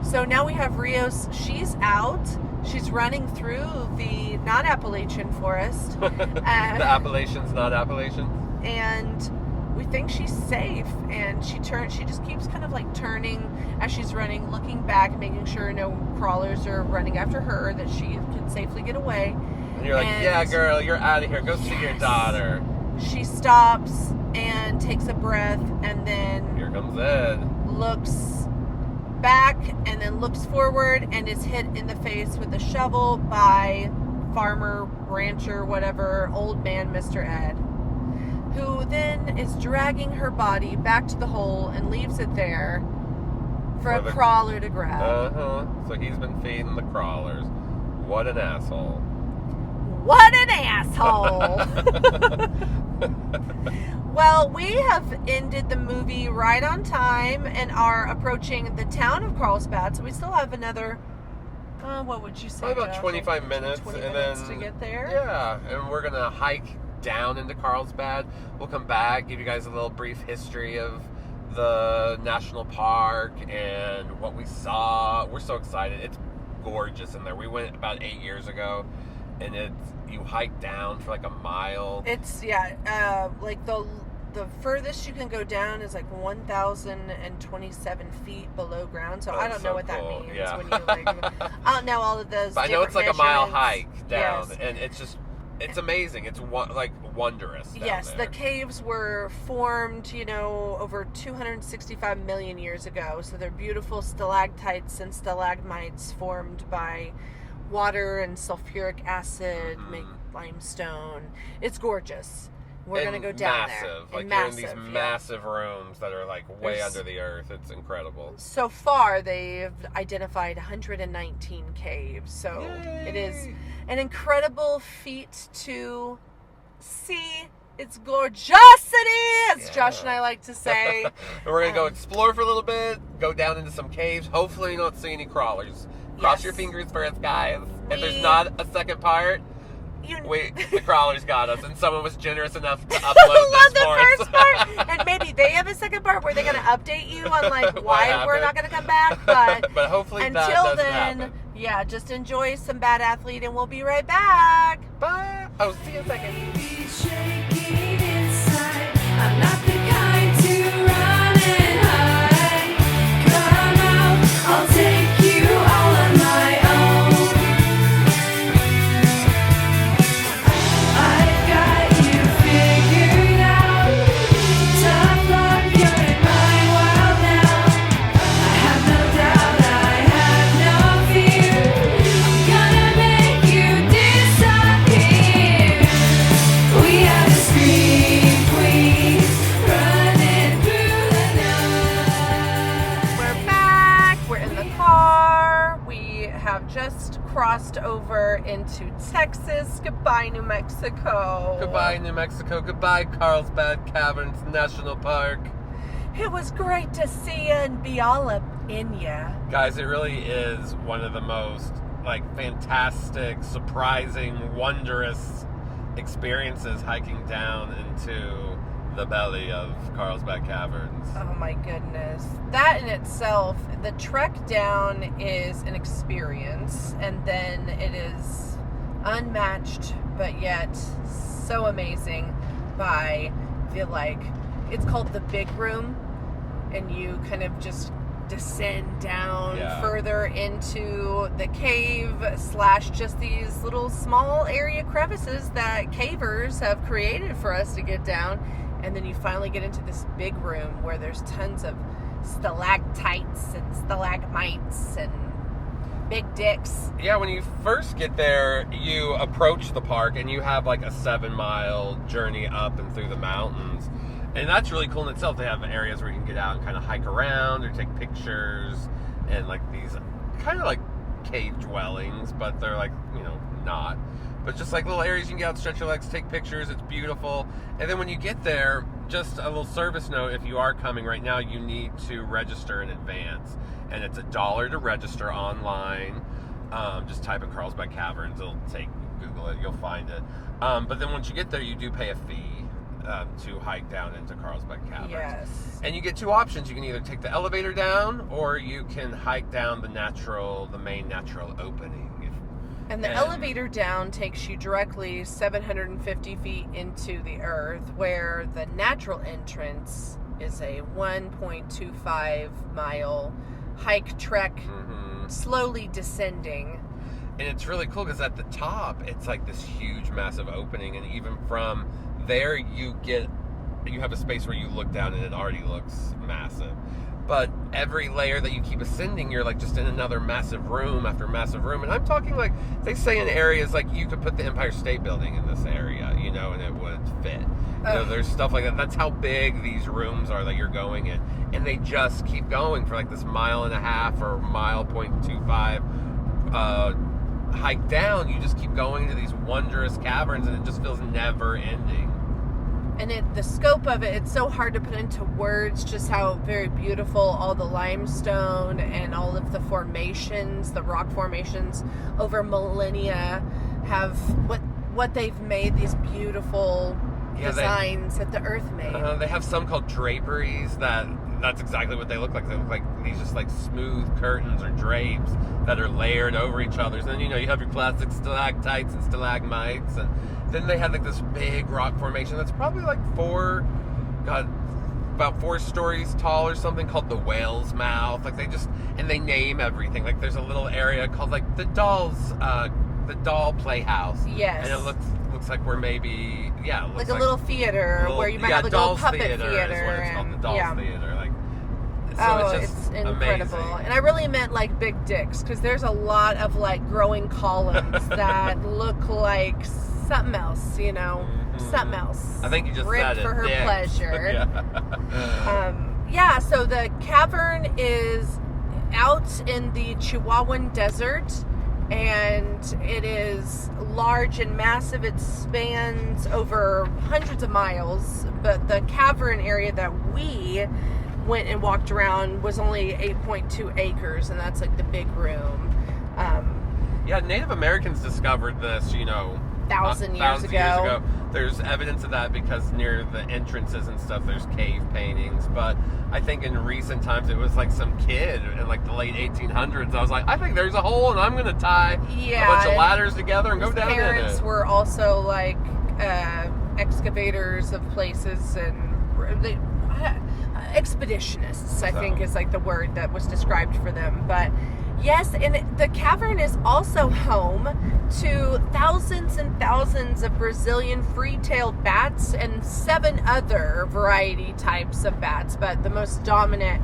so now we have Rios. She's out. She's running through the non-Appalachian forest. The Appalachians, not Appalachians. And we think she's safe. And she just keeps kind of like turning as she's running, looking back, making sure no crawlers are running after her, that she can safely get away. And you're like, yeah, girl, you're out of here. Go see your daughter. She stops and takes a breath, and then here comes Ed. Looks back and then looks forward and is hit in the face with a shovel by farmer, rancher, whatever, old man Mr. Ed, who then is dragging her body back to the hole and leaves it there for a crawler to grab. So he's been feeding the crawlers. What an asshole. What an asshole. Well, we have ended the movie right on time and are approaching the town of Carlsbad, so we still have another, what would you say, probably about Josh? 25 minutes. 20 and minutes then, to get there? Yeah, and we're going to hike down into Carlsbad. We'll come back, give you guys a little brief history of the national park and what we saw. We're so excited. It's gorgeous in there. We went about 8 years ago, and you hike down for like a mile. It's like the furthest you can go down is like 1,027 feet below ground. So I don't know what cool. that means. Yeah. When you like, I don't know all of those. But I know it's like a mile measurements. hike down, Yes. and it's amazing. It's like wondrous. Down Yes, there. the caves were formed, over 265 million years ago. So they're beautiful stalactites and stalagmites formed by water and sulfuric acid, make limestone. It's gorgeous. We're going to go down massive. there. Like And you're in these massive, yeah. massive rooms that are like way There's- under the earth. It's incredible. So far, they've identified 119 caves. So it is Yay! an incredible feat to see. It's gorgeosity, as Josh and I like to say. We're gonna go explore for a little bit, go down into some caves. Hopefully you don't see any crawlers. Cross Yes. your fingers for us, guys. If there's We- not a second part, You the crawlers got us, and someone was generous enough to love upload this the for first us. part, and maybe they have a second part where they're going to update you on like why we're not going to come back. But But hopefully that until doesn't then, happen. yeah, just enjoy some Bad Athlete, and we'll be right back. Bye. Oh, see you in a second. Be shaking inside. I'm not the kind to run and hide. Come out, I'll take you all on my own. I've got you figured out. Tough luck, you're in my world now. I have no doubt, I have no fear. I'm gonna make you disappear. We have a scream queen running through the night. We're back. We're in the car. We have just crossed over into Texas. Goodbye, New Mexico. Goodbye, New Mexico. Goodbye, Carlsbad Caverns National Park. It was great to see you and be all up in ya. Guys, it really is one of the most fantastic, surprising, wondrous experiences hiking down into the belly of Carlsbad Caverns. Oh my goodness. That in itself, the trek down is an experience, and then it is unmatched, but yet so amazing by it's called the big room, and you kind of just descend down further into the cave / just these little small area crevices that cavers have created for us to get down. And then you finally get into this big room where there's tons of stalactites and stalagmites and big dicks. Yeah, when you first get there, you approach the park and you have like a 7-mile journey up and through the mountains. And that's really cool in itself. They have areas where you can get out and kind of hike around or take pictures, and like these kind of like cave dwellings, but they're not. But just like little areas you can get out, stretch your legs, take pictures. It's beautiful. And then when you get there, just a little service note, if you are coming right now, you need to register in advance. And it's $1 to register online. Just type in Carlsbad Caverns. Google it, you'll find it. But then once you get there, you do pay a fee to hike down into Carlsbad Caverns. Yes. And you get two options. You can either take the elevator down, or you can hike down the main natural opening. And the elevator down takes you directly 750 feet into the earth, where the natural entrance is a 1.25 mile hike trek, slowly descending. And it's really cool because at the top, it's like this huge, massive opening, and even from there, you have a space where you look down, and it already looks massive. But every layer that you keep ascending, you're like just in another massive room after massive room. And I'm talking like, they say in areas like you could put the Empire State Building in this area, and it would fit. There's stuff like that. That's how big these rooms are that you're going in. And they just keep going for like this 1.5 miles or 1.25 hike down. You just keep going into these wondrous caverns, and it just feels never ending. And the scope of it's so hard to put into words, just how very beautiful all the limestone and all of the formations, the rock formations over millennia have what they've made these beautiful Yeah, designs that the Earth made. They have some called draperies that's exactly what they look like. They look like these just like smooth curtains or drapes that are layered over each other. And then, you have your classic stalactites and stalagmites. And then they had like this big rock formation that's probably like about 4 stories tall or something, called the Whale's Mouth. Like they name everything. Like there's a little area called like the doll playhouse. Yes. And it looks like we're maybe, like a little theater where you might have like a little puppet theater. Is what it's called, the Dolls Theater. Like, so it's just incredible. amazing. And I really meant like big dicks, because there's a lot of like growing columns that look like something else, something else. I think you just ripped said it. for her Dicks. pleasure. So the cavern is out in the Chihuahuan Desert, and it is large and massive. It spans over hundreds of miles, but the cavern area that we went and walked around was only 8.2 acres, and that's like the big room. Native Americans discovered this, Thousand years ago. There's evidence of that because near the entrances and stuff, there's cave paintings. But I think in recent times, it was like some kid in like the late 1800s. I was like, I think there's a hole, and I'm going to tie a bunch of ladders together and go down in it. His parents were also like excavators of places, and expeditionists, I think is like the word that was described for them. But yes, and the cavern is also home to thousands and thousands of Brazilian free-tailed bats and 7 other variety types of bats. But the most dominant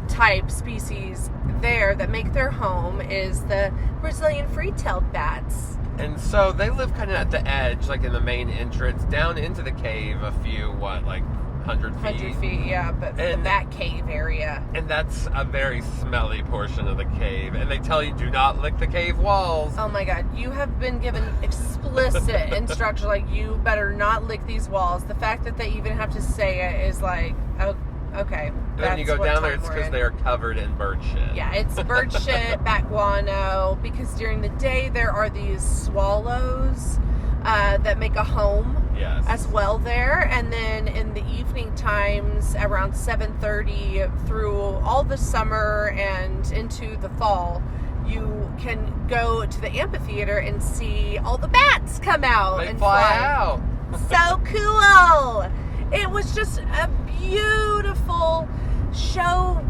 type species there that make their home is the Brazilian free-tailed bats. And so they live kind of at the edge, like in the main entrance, down into the cave a few, 100 feet? 100 feet, yeah, but the bat cave area. And that's a very smelly portion of the cave. And they tell you, do not lick the cave walls. Oh my God, you have been given explicit instruction, like, you better not lick these walls. The fact that they even have to say it is like, oh, okay. And then when you go down there, it's because they are covered in bird shit. Yeah, it's bird shit, bat guano, because during the day there are these swallows that make a home. Yes. As well there, and then in the evening times around 7:30 through all the summer and into the fall, you can go to the amphitheater and see all the bats come out They and fly out. So cool! It was just a beautiful showcase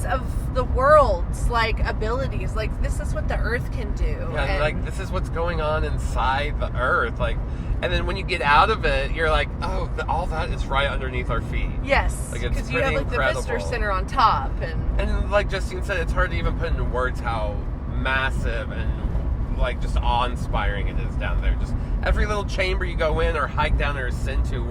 of the world's abilities. This is what the Earth can do. Yeah, and this is what's going on inside the Earth. And then when you get out of it, you're like, oh, all that is right underneath our feet. Yes, because you have incredible. the visitor center on top, and like Justine said, it's hard to even put into words how massive and just awe-inspiring it is down there. Just every little chamber you go in or hike down or ascend to,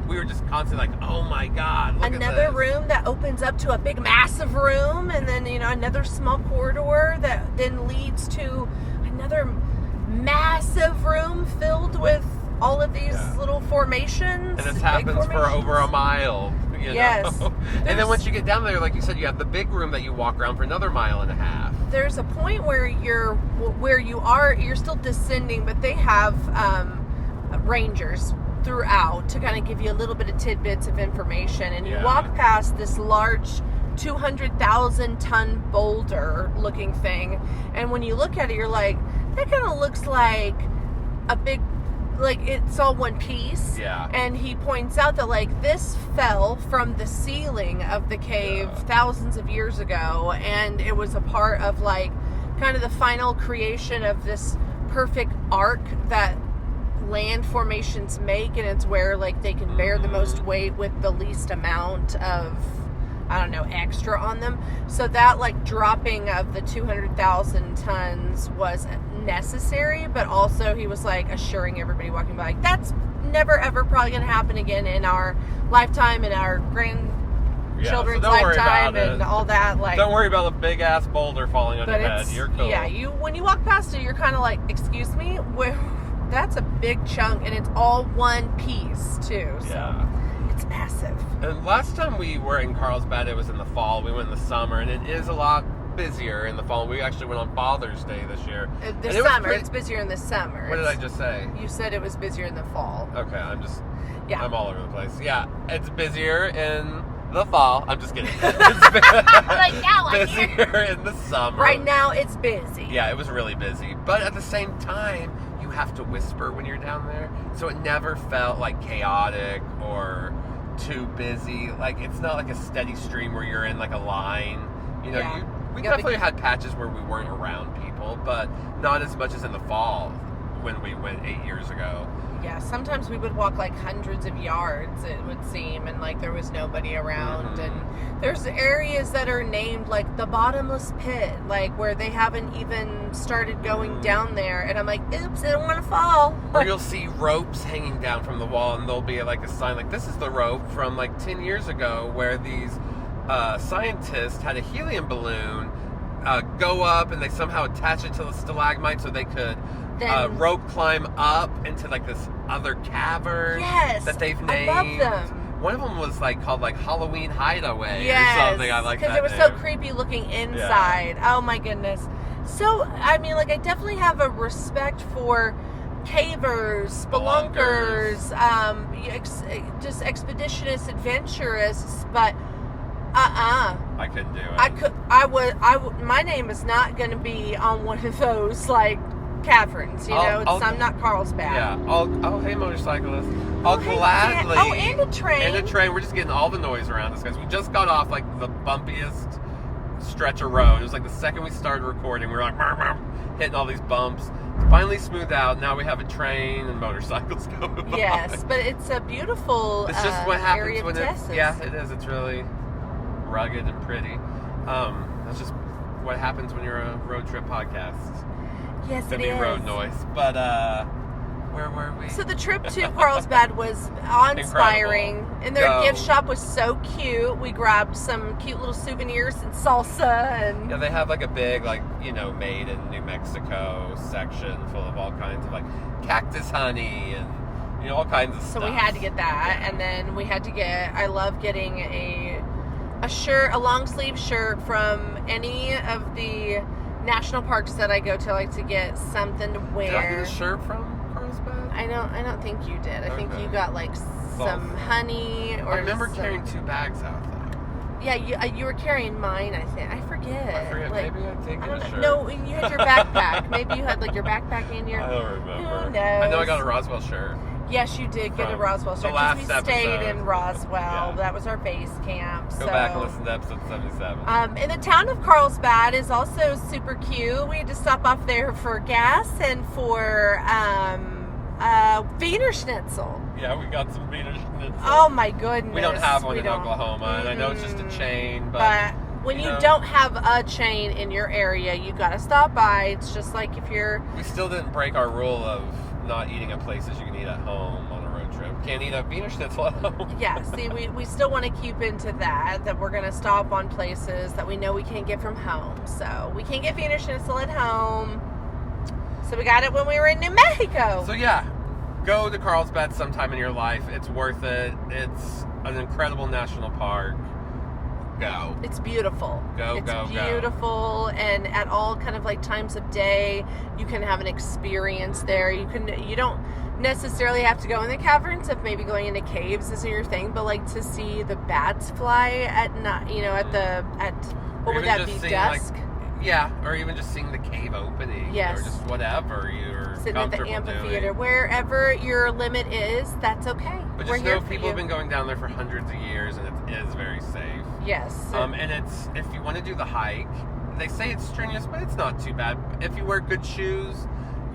we were just constantly like, oh my God, look another at this. room that opens up to a big massive room, and then another small corridor that then leads to another massive room filled with all of these little formations. And this happens for over a mile. Yes. And then once you get down there, like you said, you have the big room that you walk around for another mile and a half. There's a point where you're still descending, but they have rangers throughout to kind of give you a little bit of tidbits of information, and you walk past this large 200,000 ton boulder looking thing, and when you look at it, you're like, that kind of looks like a big, it's all one piece. Yeah. And he points out that this fell from the ceiling of the cave thousands of years ago, and it was a part of kind of the final creation of this perfect arc that land formations make, and it's where they can bear the most weight with the least amount of, I don't know, extra on them. So that dropping of the 200,000 tons was necessary, but also he was assuring everybody walking by, that's never ever probably going to happen again in our lifetime, in our grandchildren's lifetime, and all that. Don't worry about the big ass boulder falling on your head. You're cool. Yeah, when you walk past it, you're kind of excuse me, that's a big chunk, and it's all one piece too. So it's massive. And last time we were in Carlsbad, it was in the fall. We went in the summer, and it is a lot busier in the fall. We actually went on Father's Day this year. The And it was summer. pretty- It's busier in the summer. What did I just say? You said it was busier in the fall. Okay, I'm all over the place. Yeah, it's busier in the fall. I'm just kidding. It's now I busier in the summer. Right now, it's busy. Yeah, it was really busy. But at the same time, you have to whisper when you're down there. So it never felt like chaotic or too busy. Like, it's not like a steady stream where you're in like a line. You know, Yeah. we Yeah, definitely had patches where we weren't around people, but not as much as in the fall when we went 8 years ago. Yeah, sometimes we would walk like hundreds of yards, it would seem, and like there was nobody around. Mhm. And there's areas that are named like the Bottomless Pit, like where they haven't even started going down there. And I'm like, oops, I don't want to fall. Or you'll see ropes hanging down from the wall, and there'll be like a sign like, this is the rope from like 10 years ago where these scientists had a helium balloon go up, and they somehow attach it to the stalagmite so they could Then- rope climb up into like this other cavern Yes, that they've I love named. them. One of them was like called like Halloween Hideaway Yes, or something. I like that because it was so name. creepy looking inside. Oh my goodness. So I mean, like I definitely have a respect for cavers, spelunkers, just expeditionists, adventurists, but I couldn't do it. my name is not going to be on one of those like caverns, you know. I'm not Carlsbad. Yeah. Hey, motorcyclist. Oh, I'll hey, gladly. Dan. Oh, and a train. And a train. We're just getting all the noise around us, guys. We just got off like the bumpiest stretch of road. It was like the second we started recording, we were like hitting all these bumps. Finally smoothed out. Now we have a train and motorcycles going by. Yes, but it's a beautiful It's just what happens area when of it's. Texas. Yeah, it is. It's really rugged and pretty. That's just what happens when you're a road trip podcast. Yes, Gonna it be is. road noise. But where were we? So the trip to Carlsbad was awe-inspiring, Incredible. and their Go. gift shop was so cute. We grabbed some cute little souvenirs and salsa, and Yeah, they have like a big, like, you know, made in New Mexico section full of all kinds of like cactus honey and, you know, all kinds of so stuff. we had to get that. Yeah. And then we had to get. I love getting a shirt, a long sleeve shirt from any of the national parks that I go to. I like to get something to wear. Did I get a shirt from Carlsbad? I don't think you did. I think Okay. you got like some honey or. I remember some- carrying 2 bags out though. Yeah, you were carrying mine. I think I forget. I forget. Like, Maybe I did I get a don't shirt. know. No, you had your backpack. Maybe you had like your backpack in your. I don't remember. Who knows? I know I got a Roswell shirt. Yes, you did get a From Roswell the shirt last we stayed episode. in Roswell. Yeah. That was our base camp. Go back and listen to episode 77. And the town of Carlsbad is also super cute. We had to stop off there for gas and for Wiener Schnitzel. Yeah, we got some Wiener Schnitzel. Oh my goodness. We don't have one We in don't. Oklahoma, and I know it's just a Mm-mm. chain, But when you you know. don't have a chain in your area, you gotta stop by. It's just like if you're. we still didn't break our rule of not eating at places you can eat at home on a road trip. Can't eat a Wiener Schnitzel at home. Yeah, see, we still want to keep into that we're going to stop on places that we know we can't get from home. So we can't get Wiener Schnitzel at home. So we got it when we were in New Mexico. So yeah, go to Carlsbad sometime in your life. It's worth it. It's an incredible national park. Go. It's beautiful. Go, it's go, go. beautiful, and at all kind of like times of day, you can have an experience there. You don't necessarily have to go in the caverns if maybe going into caves isn't your thing, but like to see the bats fly at night, you know, at what would even that be, just seeing, dusk? Yeah, or even just seeing the cave opening. Yes. Or just whatever you're Sitting at the comfortable amphitheater, doing. wherever your limit is, that's okay. But We're just here know for people you. have been going down there for hundreds of years, and it is very safe. Yes. And it's, if you want to do the hike, they say it's strenuous, but it's not too bad. If you wear good shoes,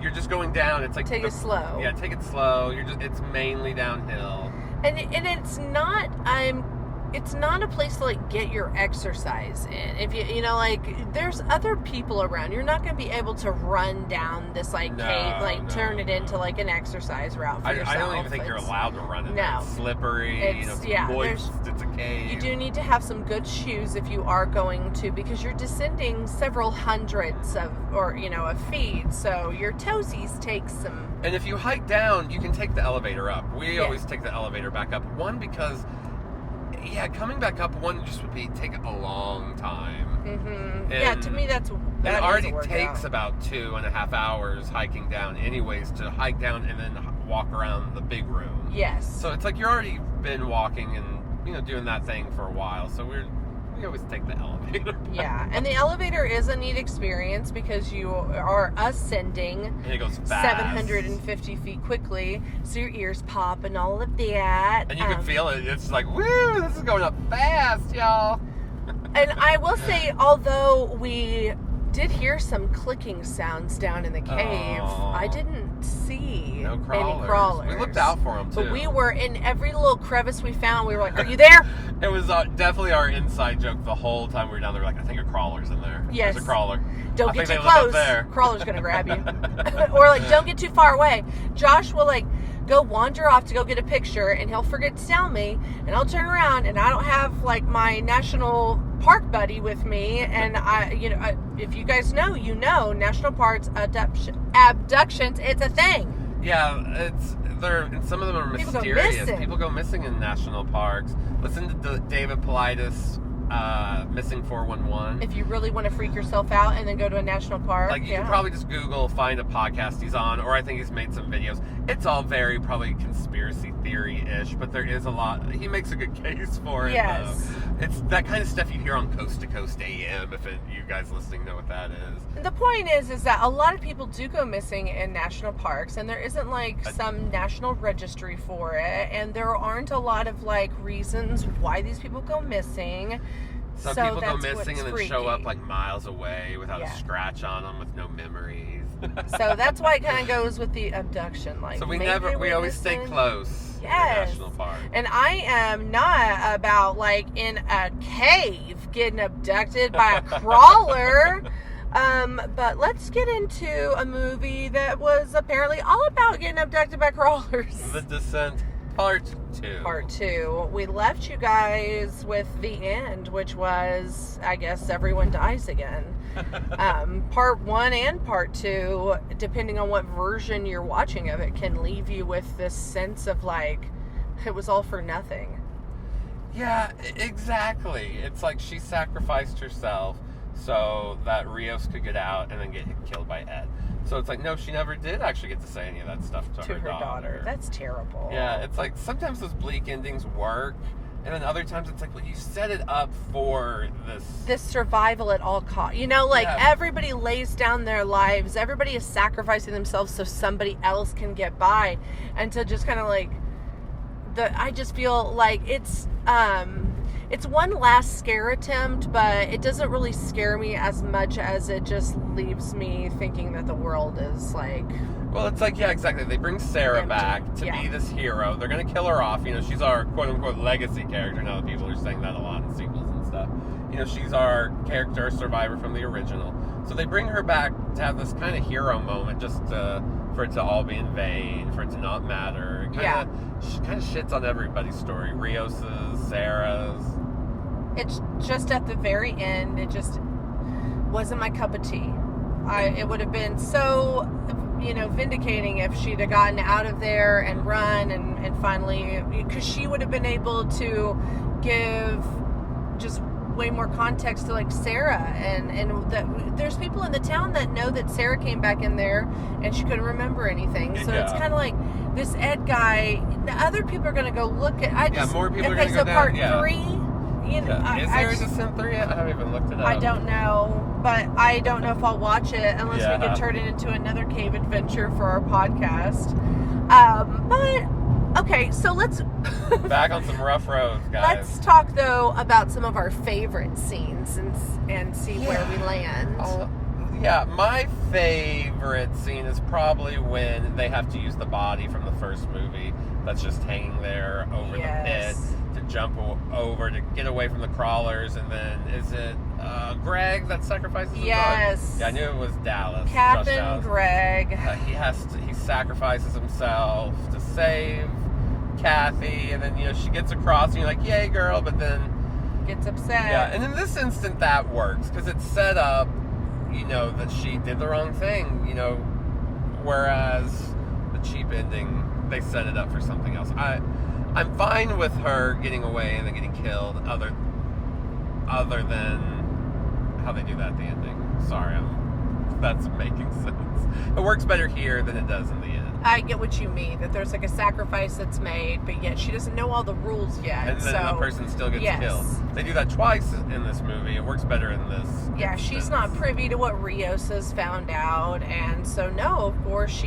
you're just going down. It's like Take it slow. Yeah, take it slow. It's mainly downhill. And it's not a place to like get your exercise in. If you know, like there's other people around. You're not going to be able to run down this like cave, like turn it into like an exercise route for yourself. I don't even think you're allowed to run in No. there. It's slippery. It's- yeah, moist. It's a cave. You do need to have some good shoes if you are going to, because you're descending several hundreds of feet, so your toesies take some. And if you hike down, you can take the elevator up. We Yeah. always take the elevator back up. One, because Yeah, coming back up one just would take a long time. Mm-hmm. Yeah, to me that it is already a workout. takes about 2.5 hours hiking down anyways, to hike down and then walk around the big room. Yes. So it's like you're already been walking and, you know, doing that thing for a while. So we always take the elevator. Yeah, and the elevator is a neat experience because you are ascending And it goes fast. 750 feet quickly, so your ears pop and all of that. And you can feel it. It's like, woo, this is going up fast, y'all. And I will say, although we did hear some clicking sounds down in the cave, Oh. I didn't see No crawlers. any crawlers. We looked out for them, too. But we were in every little crevice we found. We were like, "Are you there?" It was definitely our inside joke the whole time we were down there. Like, I think a crawler's in there. Yes. There's a crawler. Don't I get think too they live up close. there. Crawler's gonna grab you. Or like, don't get too far away. Josh will like go wander off to go get a picture, and he'll forget to tell me, and I'll turn around and I don't have like my national park buddy with me, and if you guys know, you know, national parks abductions, it's a thing. Yeah, and some of them are People go mysterious. missing. People go missing in national parks. Listen to David Politis, Missing 411. If you really want to freak yourself out and then go to a national park, Like, you can probably just Google, find a podcast he's on, or I think he's made some videos. It's all very probably conspiracy theory-ish, but there is a lot. He makes a good case for it, Yes. though. It's that kind of stuff you hear on Coast to Coast AM, you guys listening know what that is. The point is that a lot of people do go missing in national parks, and there isn't like some national registry for it, and there aren't a lot of like reasons why these people go missing. Some So people go that's missing what's and then show up freaky. like miles away without Yeah. a scratch on them, with no memories. So that's why it kind of goes with the abduction. Like, So we maybe they we were always stay missing. close Yes. in the national park. And I am not about like in a cave getting abducted by a crawler. But let's get into a movie that was apparently all about getting abducted by crawlers. The Descent Part 2. Part 2. We left you guys with the end, which was, I guess, everyone dies again. Part 1 and Part 2, depending on what version you're watching of it, can leave you with this sense of like, it was all for nothing. Yeah, exactly. It's like she sacrificed herself so that Rios could get out and then get killed by Ed. So it's like, no, she never did actually get to say any of that stuff to her daughter. That's terrible. Yeah, it's like sometimes those bleak endings work, and then other times it's like, well, you set it up for this survival at all costs. You know, like Yeah. everybody lays down their lives. Everybody is sacrificing themselves so somebody else can get by. And to just kind of like I just feel like it's one last scare attempt, but it doesn't really scare me as much as it just leaves me thinking that the world is like... Well, it's like, yeah, exactly. They bring Sarah Empty. back to Yeah. be this hero. They're going to kill her off. You know, she's our quote-unquote legacy character. Now that people are saying that a lot in sequels and stuff. You know, she's our character survivor from the original. So they bring her back to have this kind of hero moment just for it to all be in vain, for it to not matter. It kind of shits on everybody's story. Rios's, Sarah's. It's just at the very end, it just wasn't my cup of tea. It would have been so, vindicating if she'd have gotten out of there and run and finally, because she would have been able to give just way more context to like Sarah and that there's people in the town that know that Sarah came back in there and she couldn't remember anything. So it's kind of like this Ed guy. The other people are going to go look at. More people are okay, going to so go part down. 3. You know, Is there a Descent 3 yet? I haven't even looked it up. I don't know, but I don't know if I'll watch it unless we can turn it into another cave adventure for our podcast. But okay, so let's Back on some rough roads, guys. let's talk though about some of our favorite scenes and see where we land. Yeah, my favorite scene is probably when they have to use the body from the first movie that's just hanging there over the pit to jump over to get away from the crawlers, and then is it Greg that sacrifices himself? Yes. Yeah, I knew it was Dallas. Captain Josh Dallas. Greg. He sacrifices himself to save Kathy, and then she gets across, and you're like, yay, girl, but then Gets upset. yeah, and in this instant that works because it's set up, that she did the wrong thing, whereas the cheap ending, they set it up for something else. I'm fine with her getting away and then getting killed. Other than how they do that at the ending. Sorry, that's making sense. It works better here than it does in the end. I get what you mean, that there's like a sacrifice that's made, but yet she doesn't know all the rules yet. And then the person still gets killed. They do that twice in this movie. It works better in this. Yeah, instance. she's not privy to what Rios has found out, and so no, of course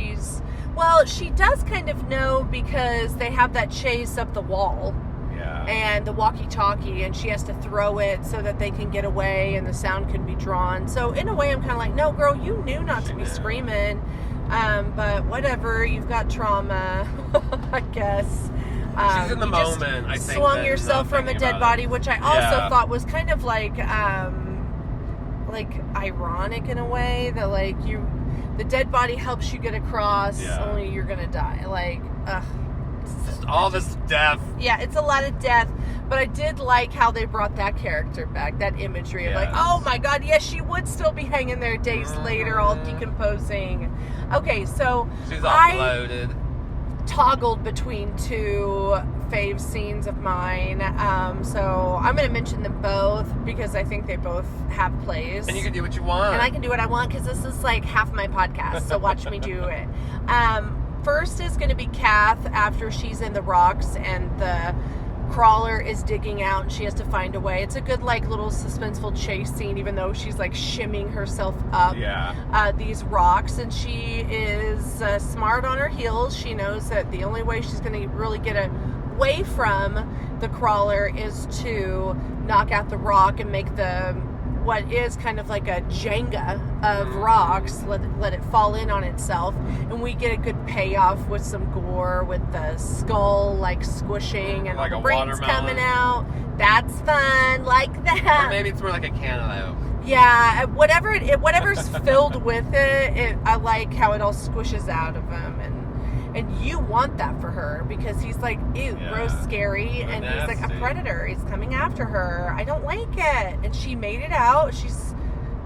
well, she does kind of know because they have that chase up the wall. Yeah. And the walkie-talkie, and she has to throw it so that they can get away and the sound can be drawn. So in a way, I'm kind of like, no, girl, you knew not to be screaming. But whatever, you've got trauma, I guess. She's in the moment, I think. Swung yourself from a dead body, which I also thought was kind of like ironic in a way, that like the dead body helps you get across, only you're gonna die. Like, ugh. Just all this death. Yeah, it's a lot of death, but I did like how they brought that character back, that imagery of like, oh my god, yes, she would still be hanging there days later, all decomposing. Okay, so she's offloaded. Toggled between two fave scenes of mine, so I'm going to mention them both because I think they both have plays. And you can do what you want. And I can do what I want because this is like half my podcast, so watch me do it. First is going to be Kath after she's in the rocks and the crawler is digging out and she has to find a way. It's a good like little suspenseful chase scene, even though she's like shimming herself up these rocks, and she is smart on her heels. She knows that the only way she's going to really get away from the crawler is to knock out the rock and make what is kind of like a Jenga of rocks, let it fall in on itself, and we get a good payoff with some gore, with the skull like squishing and like all the brains coming out. That's fun, like that. Or maybe it's more like a cantaloupe. Yeah, whatever's filled with it, I like how it all squishes out of him, and you want that for her because he's like, ew, gross, scary, and he's like a predator. He's coming after her. I don't like it. And she made it out. She's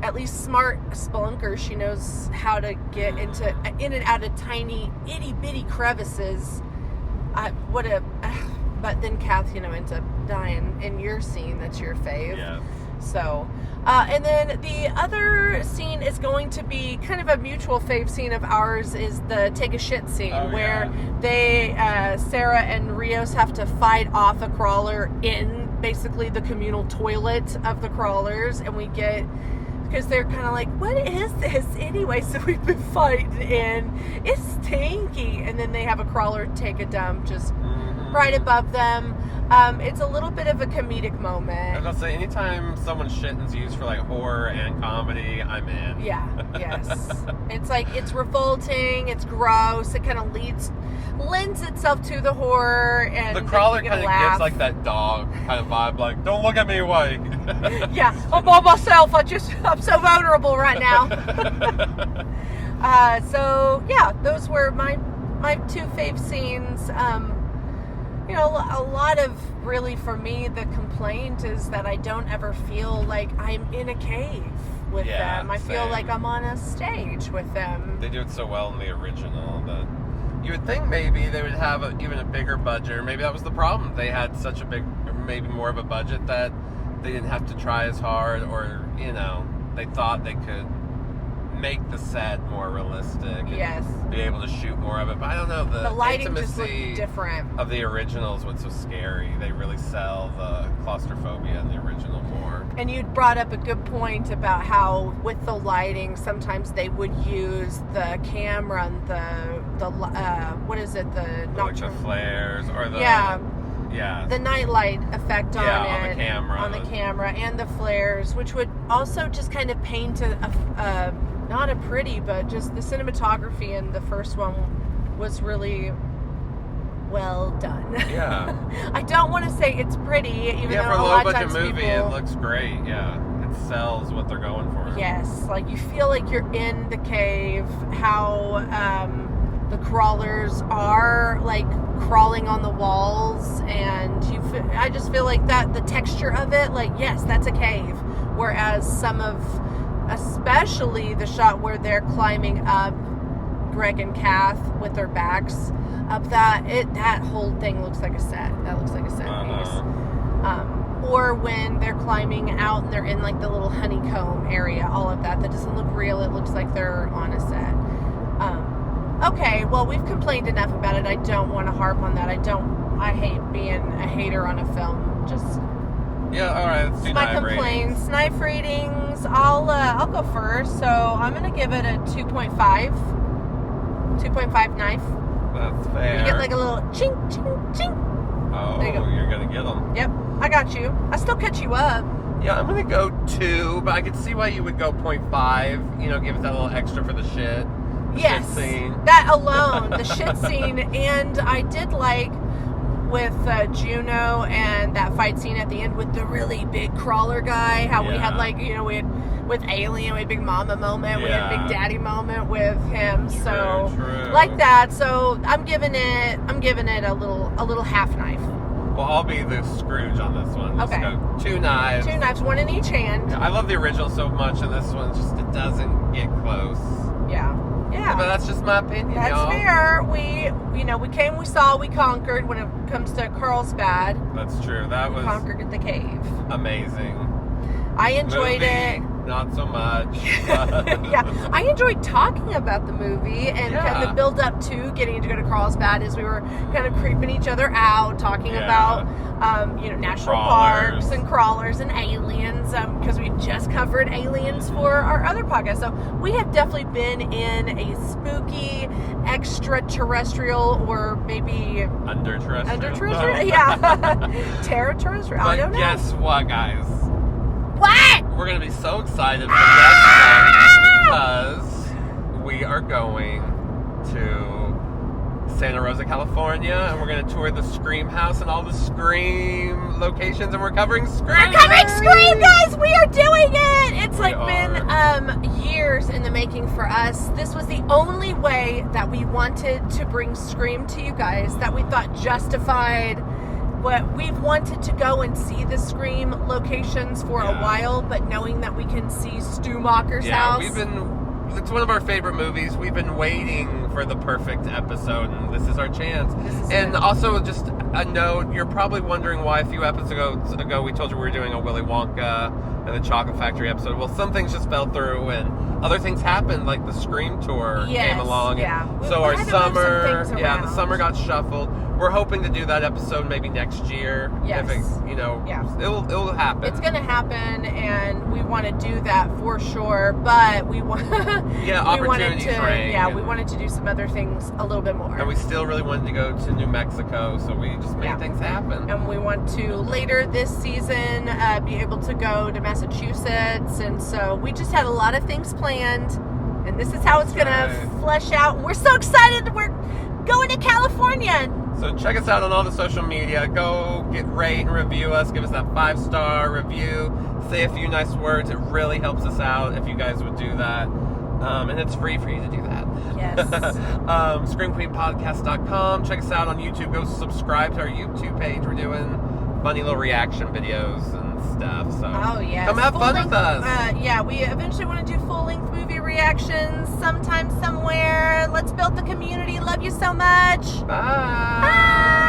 at least smart spelunker. She knows how to get in and out of tiny itty bitty crevices. But then Kath, ends up dying in your scene. That's your fave. Yeah. So, and then the other scene is going to be kind of a mutual fave scene of ours, is the take a shit scene where they, Sarah and Rios have to fight off a crawler in basically the communal toilet of the crawlers, and we get, because they're kind of like, what is this anyway? So we've been fighting in, it's stinky, and then they have a crawler take a dump just right above them. It's a little bit of a comedic moment. I was going to say, anytime someone's shitting's used for like horror and comedy, I'm in. Yeah, yes. It's like, it's revolting, it's gross, it kind of lends itself to the horror, and the crawler kind of gives like that dog kind of vibe, like, don't look at me away. Yeah, I'm by myself, I'm so vulnerable right now. So yeah, those were my two fave scenes. A lot of, really, for me, the complaint is that I don't ever feel like I'm in a cave with them. I feel like I'm on a stage with them. They do it so well in the original that you would think maybe they would have even a bigger budget, or maybe that was the problem. They had such a big, or maybe more of a budget that they didn't have to try as hard, or, they thought they could make the set more realistic and be able to shoot more of it. But I don't know, the lighting just intimacy looked different of the original is what's so scary. They really sell the claustrophobia in the original more. And you brought up a good point about how with the lighting sometimes they would use the camera and the what is it, the nocturnal, like the flares or the the nightlight effect on it, on the camera and the flares, which would also just kind of paint a not a pretty, but just the cinematography in the first one was really well done. Yeah. I don't want to say it's pretty, even though for a a lot of low-budget times movie, it looks great. Yeah, it sells what they're going for. Yes, like you feel like you're in the cave. How the crawlers are like crawling on the walls, and I just feel like that the texture of it, like, yes, that's a cave. Whereas some of, especially the shot where they're climbing up Greg and Kath with their backs up that whole thing looks like a set. That looks like a set piece. Or when they're climbing out and they're in like the little honeycomb area, all of that doesn't look real. It looks like they're on a set. Okay, well, we've complained enough about it. I don't want to harp on that. I hate being a hater on a film. Just Yeah, all right. Let's do my knife complaints. ratings. Knife ratings. I'll go first. So I'm gonna give it a 2.5. 2.5 knife. That's fair. You get like a little chink, chink, chink. Oh, There you go. you're gonna get them. Yep, I got you. I still catch you up. Yeah, I'm gonna go 2, but I could see why you would go 0.5. You know, give it that little extra for the shit. The Yes, shit scene. that alone, the shit scene, and I did like with Juno and that fight scene at the end with the really big crawler guy. How we had Yeah. like, you know, we had with Alien, we had Big Mama moment, we had Yeah. Big Daddy moment with him. So True. like that. So I'm giving it a little half knife. Well, I'll be the Scrooge on this one. Let's Okay. go 2 knives. 2 knives, one in each hand. Yeah, I love the original so much, and this one just it doesn't get close. Yeah. Yeah. But that's just my opinion, That's y'all. fair. We came, we saw, we conquered. When it comes to Carlsbad, That's true. That we was conquered the cave. amazing. I enjoyed Movie, it. Not so much. Yeah, I enjoyed talking about the movie and kind of Yeah. the build up to getting to go to Carlsbad as we were kind of creeping each other out, talking Yeah. about national Crawlers. parks and crawlers and aliens, because we just covered aliens for our other podcast. So we have definitely been in a spooky extraterrestrial or maybe Underterrestrial. yeah, terrestrial. I But don't know. guess what, guys? What? We're gonna be so excited for next month because we are going to Santa Rosa, California, and we're gonna tour the Scream House and all the Scream locations, and we're covering Scream. We're covering Scream, guys! We are doing it! It's We like been years in the making for us. This was the only way that we wanted to bring Scream to you guys, that we thought justified what we've wanted to go and see the Scream locations for a Yeah. while, but knowing that we can see Stu Macher's house. It's one of our favorite movies. We've been waiting for the perfect episode, and this is our chance. This is And it. also, just a note, you're probably wondering why a few episodes ago we told you we were doing a Willy Wonka and the Chocolate Factory episode. Well, some things just fell through, and other things happened, like the Scream tour Yes, came along. yeah. So We our had to move some summer, things yeah, the around. summer got shuffled. We're hoping to do that episode maybe next year. Yes. If it, Yeah. it'll happen. It's gonna happen, and we want to do that for sure. But we want, Yeah, we wanted opportunities to, rang, yeah, and- we wanted to do some other things a little bit more. And we still really wanted to go to New Mexico, so we just made Yeah. things happen. And we want to later this season be able to go to Massachusetts, and so we just had a lot of things planned, and this is how it's That's gonna right. flesh out. We're so excited! We're going to California. So check us out on all the social media. Go rate and review us. Give us that 5-star review. Say a few nice words. It really helps us out if you guys would do that. And it's free for you to do that. Yes. ScreamQueenPodcast.com. Check us out on YouTube. Go subscribe to our YouTube page. We're doing funny little reaction videos and stuff. So Oh yeah. come have fun with us. Yeah, we eventually want to do full-length movie reactions sometime, somewhere. Let's build the community. Love you so much. Bye. Bye.